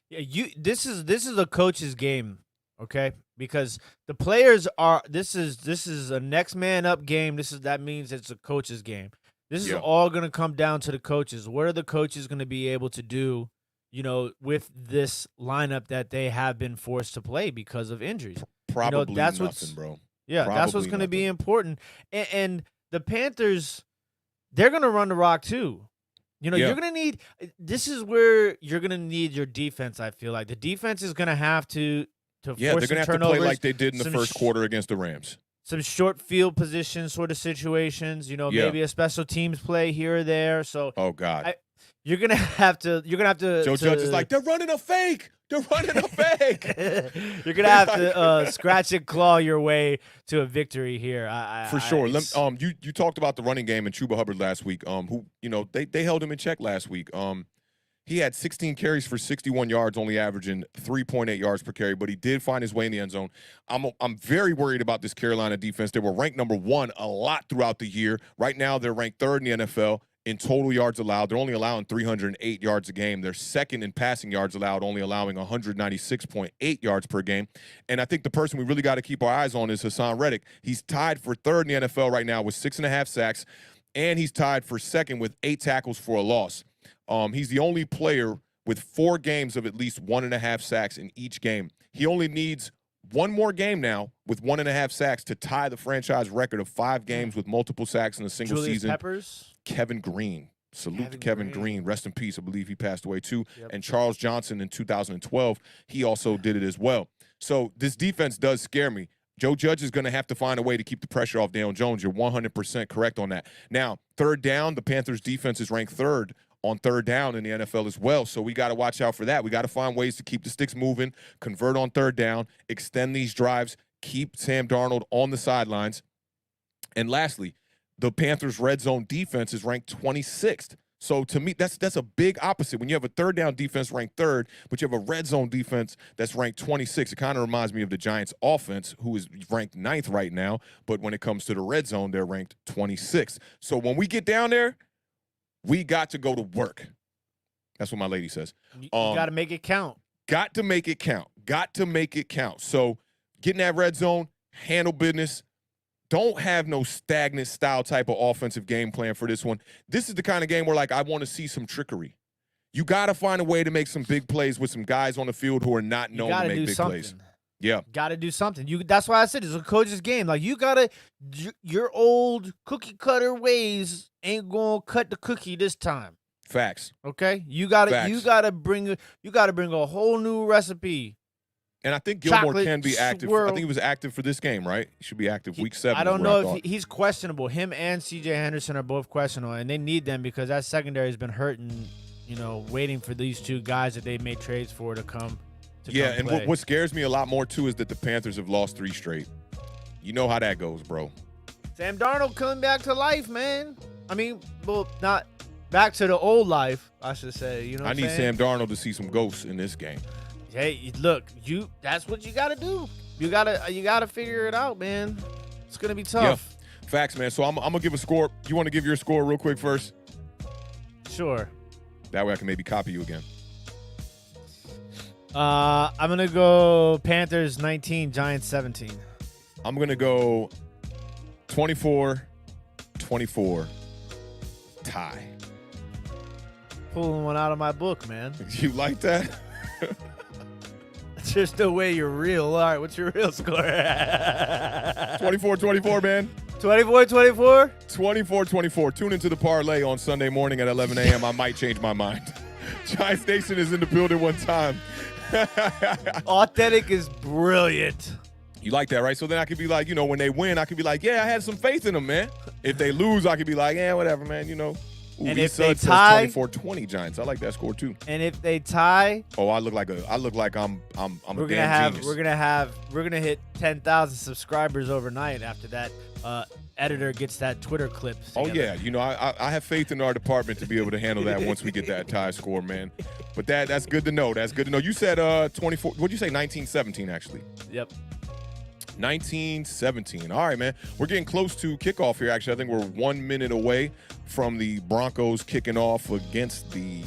Yeah, this is a coach's game. Okay, because the players are. This is a next man up game. That means it's a coach's game. This is all going to come down to the coaches. What are the coaches going to be able to do, with this lineup that they have been forced to play because of injuries? Probably that's nothing, bro. Yeah, Probably that's what's going to be important. And the Panthers, they're going to run the rock too. You're going to need. This is where you're going to need your defense. I feel like the defense is going to have to. Force they're going to have to play like they did in the first quarter against the Rams. Some short field position sort of situations, maybe a special teams play here or there. So, oh God, you're gonna have to. Joe Judge is like, they're running a fake. They're running a fake. You're gonna have to scratch and claw your way to a victory here. For sure. You talked about the running game and Chuba Hubbard last week. Who they held him in check last week. He had 16 carries for 61 yards, only averaging 3.8 yards per carry, but he did find his way in the end zone. I'm very worried about this Carolina defense. They were ranked number 1 a lot throughout the year. Right now, they're ranked 3rd in the NFL in total yards allowed. They're only allowing 308 yards a game. They're 2nd in passing yards allowed, only allowing 196.8 yards per game. And I think the person we really got to keep our eyes on is Hassan Reddick. He's tied for 3rd in the NFL right now with 6.5 sacks, and he's tied for 2nd with 8 tackles for a loss. He's the only player with 4 games of at least 1.5 sacks in each game. He only needs one more game now with 1.5 sacks to tie the franchise record of 5 games with multiple sacks in a single season. Peppers? Kevin Green. Salute to Kevin Green. Rest in peace. I believe he passed away too. Yep. And Charles Johnson in 2012, he also did it as well. So this defense does scare me. Joe Judge is going to have to find a way to keep the pressure off Daniel Jones. You're 100% correct on that. Now, 3rd down, the Panthers defense is ranked 3rd on 3rd down in the NFL as well. So we got to watch out for that. We got to find ways to keep the sticks moving, convert on 3rd down, extend these drives, keep Sam Darnold on the sidelines. And lastly, the Panthers' red zone defense is ranked 26th. So to me, that's a big opposite. When you have a 3rd down defense ranked 3rd, but you have a red zone defense that's ranked 26th, it kind of reminds me of the Giants' offense, who is ranked 9th right now. But when it comes to the red zone, they're ranked 26th. So when we get down there, we got to go to work. That's what my lady says. You got to make it count. Got to make it count. Got to make it count. So get in that red zone, handle business. Don't have no stagnant style type of offensive game plan for this one. This is the kind of game where, I want to see some trickery. You got to find a way to make some big plays with some guys on the field who are not known to make big plays. Yeah. Got to do something. That's why I said it's a coach's game. You got to – your old cookie-cutter ways ain't going to cut the cookie this time. Facts. Okay? You got to bring a whole new recipe. And I think Gilmore can be active. I think he was active for this game, right? He should be active week 7. I don't know if he's questionable. Him and C.J. Henderson are both questionable, and they need them because that secondary has been hurting, waiting for these 2 guys that they made trades for to come. And what scares me a lot more, too, is that the Panthers have lost 3 straight. You know how that goes, bro. Sam Darnold coming back to life, man. I mean, well, not back to the old life, I should say. You know what I'm saying? I need Sam Darnold to see some ghosts in this game. Hey, look, that's what you got to do. You got to figure it out, man. It's going to be tough. Yeah. Facts, man. So I'm going to give a score. You want to give your score real quick first? Sure. That way I can maybe copy you again. I'm going to go Panthers 19, Giants 17. I'm going to go 24-24 tie. Pulling one out of my book, man. You like that? Just the way you're real. All right, what's your real score? 24-24, man. 24-24? 24-24. Tune into the parlay on Sunday morning at 11 a.m. I might change my mind. Giants Nation is in the building one time. Awthentik is brilliant. You like that, right? So then I could be like, when they win, I could be like, yeah, I had some faith in them, man. If they lose, I could be like, yeah, whatever, man, Ooh, and if they tie, 24-20 Giants. I like that score too. And if they tie, I look like I'm a genius. We're gonna hit 10,000 subscribers overnight after that editor gets that Twitter clip together. Oh yeah, I have faith in our department to be able to handle that once we get that tie score, man. But that's good to know. That's good to know. You said 24. What'd you say? 19-17 actually. Yep. 19-17. All right, man. We're getting close to kickoff here, actually. I think we're 1 minute away from the Broncos kicking off against the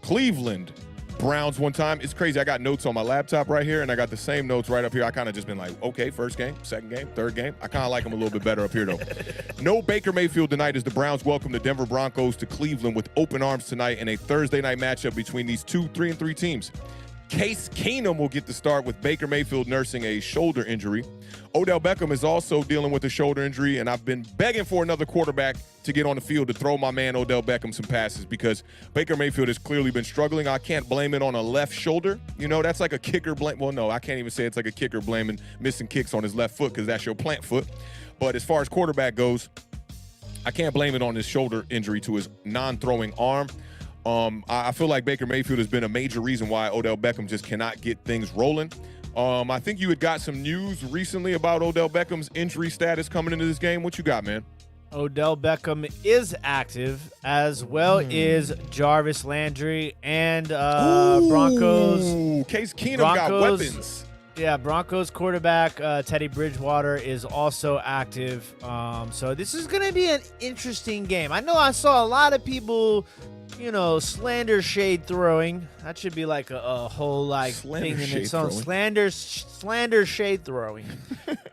Cleveland Browns one time. It's crazy. I got notes on my laptop right here, and I got the same notes right up here. I kind of just been like, okay, first game, second game, third game. I kind of like them a little bit better up here, though. No Baker Mayfield tonight as the Browns welcome the Denver Broncos to Cleveland with open arms tonight in a Thursday night matchup between these 2-3-3 teams. Case Keenum will get the start with Baker Mayfield nursing a shoulder injury. Odell Beckham is also dealing with a shoulder injury, and I've been begging for another quarterback to get on the field to throw my man Odell Beckham some passes because Baker Mayfield has clearly been struggling. I can't blame it on a left shoulder. You know, that's like a kicker blame. Well, no, I can't even say it's like a kicker blaming missing kicks on his left foot because that's your plant foot. But as far as quarterback goes, I can't blame it on his shoulder injury to his non-throwing arm. I feel like Baker Mayfield has been a major reason why Odell Beckham just cannot get things rolling. I think you had got some news recently about Odell Beckham's injury status coming into this game. What you got, man? Odell Beckham is active, as well as Jarvis Landry and Broncos. Case Keenum got weapons. Yeah, Broncos quarterback Teddy Bridgewater is also active. So this is going to be an interesting game. I know I saw a lot of people, slander shade throwing. That should be like a whole thing in its own. Slander shade throwing.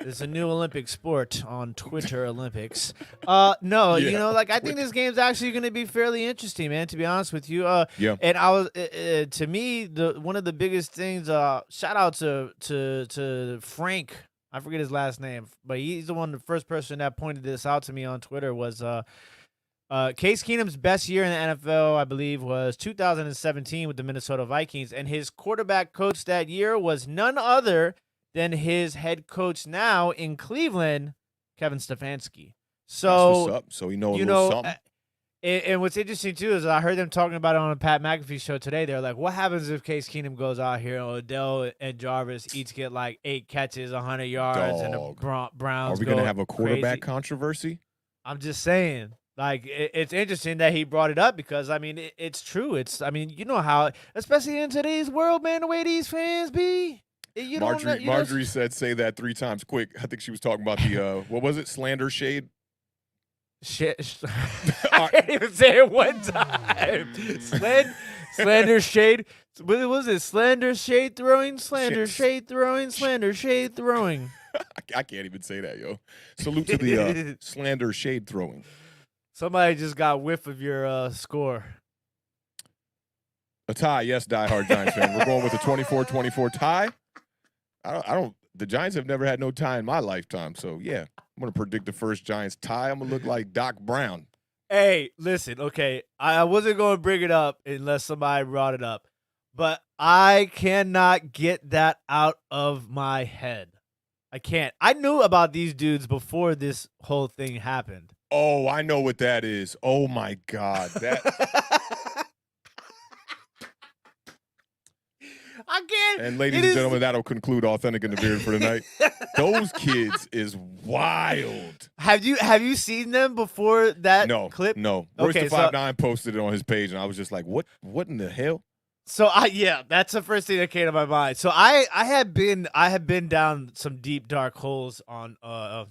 It's a new Olympic sport on Twitter Olympics. I think this game's actually going to be fairly interesting, man, to be honest with you. And I was to me, one of the biggest things, shout out to Frank. I forget his last name, but he's the first person that pointed this out to me on Twitter was Case Keenum's best year in the NFL, I believe, was 2017 with the Minnesota Vikings, and his quarterback coach that year was none other than his head coach now in Cleveland, Kevin Stefanski. So, that's what's up. So he knows something. And what's interesting too is I heard them talking about it on a Pat McAfee show today. They're like, "What happens if Case Keenum goes out here and Odell and Jarvis each get like 8 catches, 100 yards, and the Browns?" Are we gonna have a quarterback crazy? Controversy? I'm just saying. Like, it's interesting that he brought it up because, I mean, it's true. You know how, especially in today's world, man, the way these fans be. Marjorie said, say that 3 times quick. I think she was talking about the, what was it, slander shade? I can't even say it one time. Slander shade. What was it? Slander shade throwing? Slander shade throwing? Slander shade throwing. I can't even say that, yo. Salute to the slander shade throwing. Somebody just got whiff of your score. A tie, yes, diehard Giants fan. We're going with a 24-24 tie. The Giants have never had no tie in my lifetime, so yeah, I'm gonna predict the first Giants tie. I'm gonna look like Doc Brown. Hey, listen, okay, I wasn't gonna bring it up unless somebody brought it up, but I cannot get that out of my head. I can't. I knew about these dudes before this whole thing happened. Oh, I know what that is. Oh my God, that. I can't. And ladies and gentlemen, that'll conclude Awthentik and The Beard for tonight. Those kids is wild. Have you seen them before that clip? No. Royce the 5'9" posted it on his page, and I was just like, what in the hell? So that's the first thing that came to my mind. So I have been down some deep dark holes on on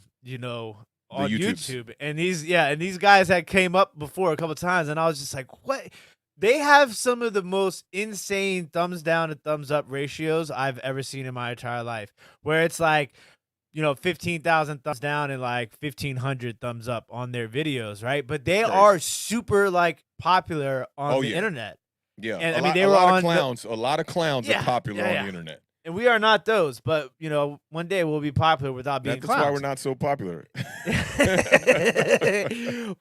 YouTube. And these guys had came up before a couple times, and I was just like, what? They have some of the most insane thumbs down and thumbs up ratios I've ever seen in my entire life, where it's like, 15,000 thumbs down and like 1,500 thumbs up on their videos, right? But they are super like popular on the internet. Yeah, and a lot of clowns are popular on the internet. And we are not those, but one day we'll be popular without being clowns. That's why we're not so popular.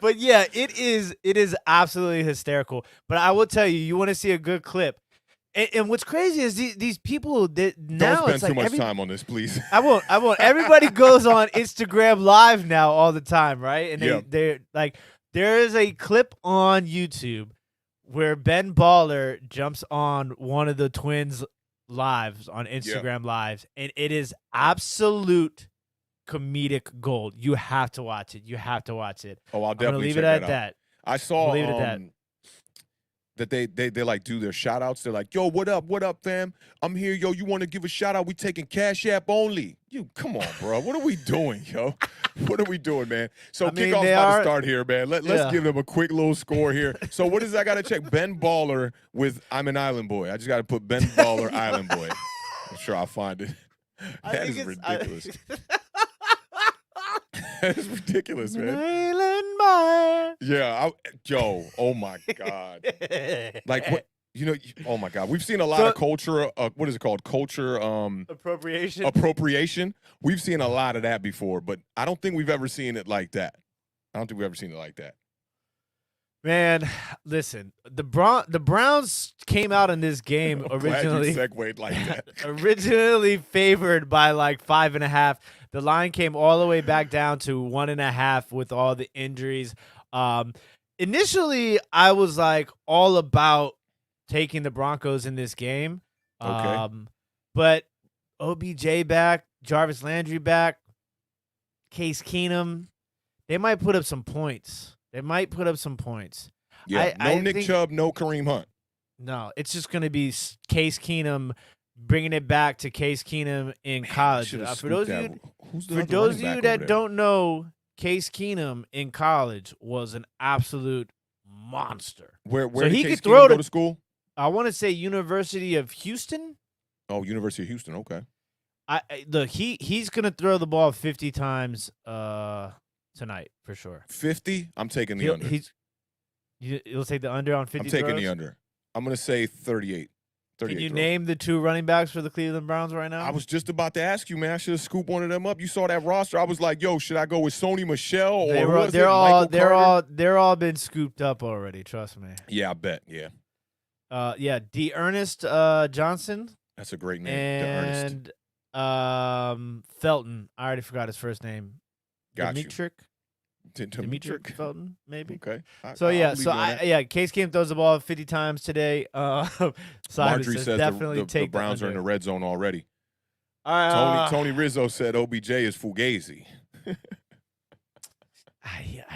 But yeah, it is absolutely hysterical. But I will tell you, you want to see a good clip. And what's crazy is these people that now don't spend too much time on this, please. I won't. Everybody goes on Instagram Live now all the time, right? And they're like, there is a clip on YouTube where Ben Baller jumps on one of the twins' lives on Instagram Lives, and it is absolute comedic gold. You have to watch it. Oh, I'll definitely leave check it at that out. that. I saw that they like do their shout outs. They're like, yo, what up, fam? I'm here, yo. You want to give a shout out? We taking Cash App only. You come on, bro. What are we doing, yo? What are we doing, man? So kickoff's about to start here, man. Let's give them a quick little score here. So what is I gotta check? Ben Baller with I'm an Island Boy. I just gotta put Ben Baller Island Boy. I'm sure I'll find it. That is ridiculous. That is ridiculous, man. Island Boy. Yeah, oh my God. Like what? You know, oh my God. We've seen a lot of culture. What is it called? Culture appropriation. We've seen a lot of that before, but I don't think we've ever seen it like that. Man, listen, the Browns came out in this game originally. Glad you segued like that. Originally favored by like 5.5. The line came all the way back down to 1.5 with all the injuries. Initially, I was like all about taking the Broncos in this game. Okay. But OBJ back, Jarvis Landry back, Case Keenum, they might put up some points. Yeah, no Nick Chubb, no Kareem Hunt. No, it's just going to be Case Keenum, bringing it back to Case Keenum in college. For those of you that don't know, Case Keenum in college was an absolute monster. Where did Case Keenum go to school? I want to say University of Houston. Oh, University of Houston. Okay. He's going to throw the ball 50 times tonight for sure. 50? I'm taking the under. You'll take the under on 50 I'm taking throws? the under. I'm going to say 38. Can you name the 2 running backs for the Cleveland Browns right now? I was just about to ask you, man. I should have scooped one of them up. You saw that roster. I was like, yo, should I go with Sony Michel or they're all been scooped up already, trust me. Yeah, I bet. Yeah. D'Ernest Johnson. That's a great name. And Felton. I already forgot his first name. Dimitri Felton, maybe. Okay. Case Keenum throws the ball 50 times today. Marjorie says definitely the Browns are in the red zone already. Tony Rizzo said OBJ is Fugazi.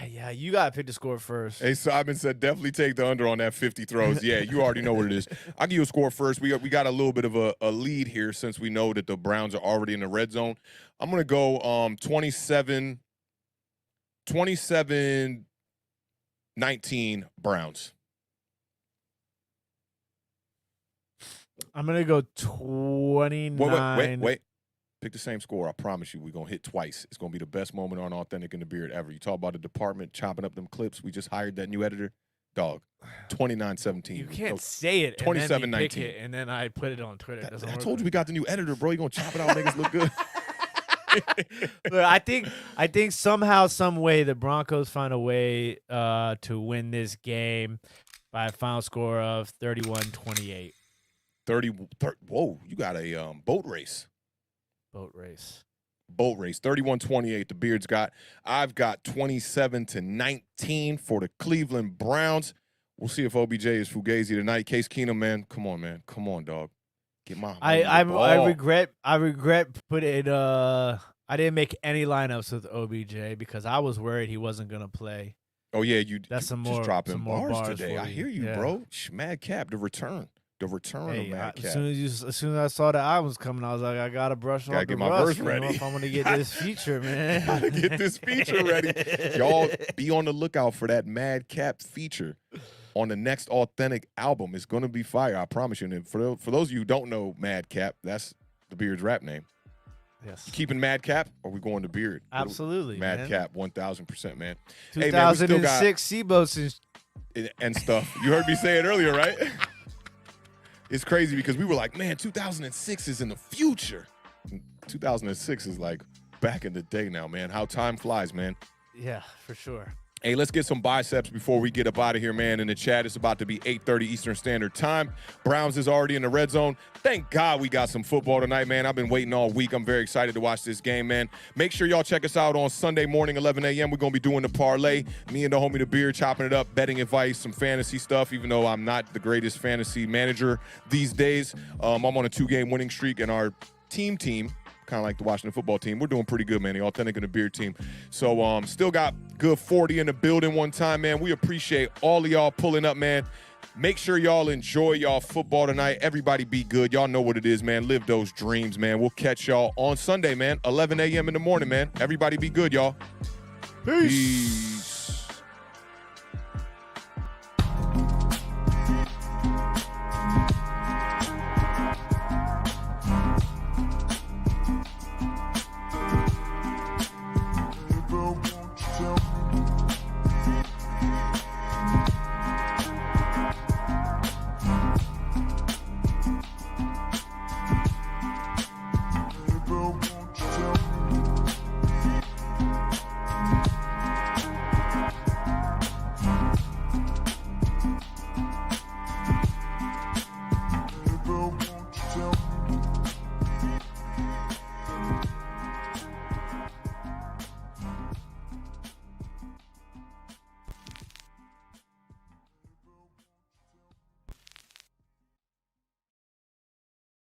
Yeah, you got to pick the score first. Hey, Simon said definitely take the under on that 50 throws. Yeah, you already know what it is. I'll give you a score first. We got a little bit of a lead here since we know that the Browns are already in the red zone. I'm going to go 27-19 Browns. I'm going to go 29. Wait. Pick the same score. I promise you we're going to hit twice. It's going to be the best moment on Awthentik and The Beard ever. You talk about the department chopping up them clips. We just hired that new editor. Dog, 29-17. You can't say it 27-19. And then I put it on Twitter. I told you we got the new editor, bro. You're going to chop it out and make us look good. Look, I think somehow, some way, the Broncos find a way to win this game by a final score of 31-28. 30. Whoa, you got a boat race. Boat race. 31-28. The Beard's got. I've got 27-19 for the Cleveland Browns. We'll see if OBJ is Fugazi tonight. Case Keenum, man. Come on, man. Come on, dog. Get my. I regret putting. I didn't make any lineups with OBJ because I was worried he wasn't gonna play. Oh yeah, you. That's some just more dropping bars today. I hear you, bro. Mad Cap, the return. The return of Mad Cap. As soon as I saw the albums coming, I was like, I gotta brush off the my rust. verse ready. If I'm gonna get this feature, man. Gotta get this feature ready. Y'all be on the lookout for that Mad Cap feature on the next Awthentik album. It's gonna be fire, I promise you. And for those of you who don't know Mad Cap, that's the Beard's rap name. Yes. You keeping Mad Cap, or we going to Beard? Absolutely, Mad Cap, 1,000%, man. 2006 Seaboats and stuff. You heard me say it earlier, right? It's crazy because we were like, man, 2006 is in the future. 2006 is like back in the day now, man. How time flies, man. Yeah, for sure. Hey, let's get some biceps before we get up out of here, man. In the chat, it's about to be 8:30 Eastern Standard Time. Browns is already in the red zone. Thank God we got some football tonight, man. I've been waiting all week. I'm very excited to watch this game, man. Make sure y'all check us out on Sunday morning, 11 a.m. We're going to be doing the parlay. Me and the homie The Beard chopping it up, betting advice, some fantasy stuff, even though I'm not the greatest fantasy manager these days. I'm on a 2-game winning streak, and our team, kind of like the Washington football team, we're doing pretty good, man, the Awthentik and The Beard team. So still got good 40 in the building one time, man. We appreciate all of y'all pulling up, man. Make sure y'all enjoy y'all football tonight. Everybody be good. Y'all know what it is, man. Live those dreams, man. We'll catch y'all on Sunday, man. 11 a.m. in the morning, man. Everybody be good, y'all. Peace.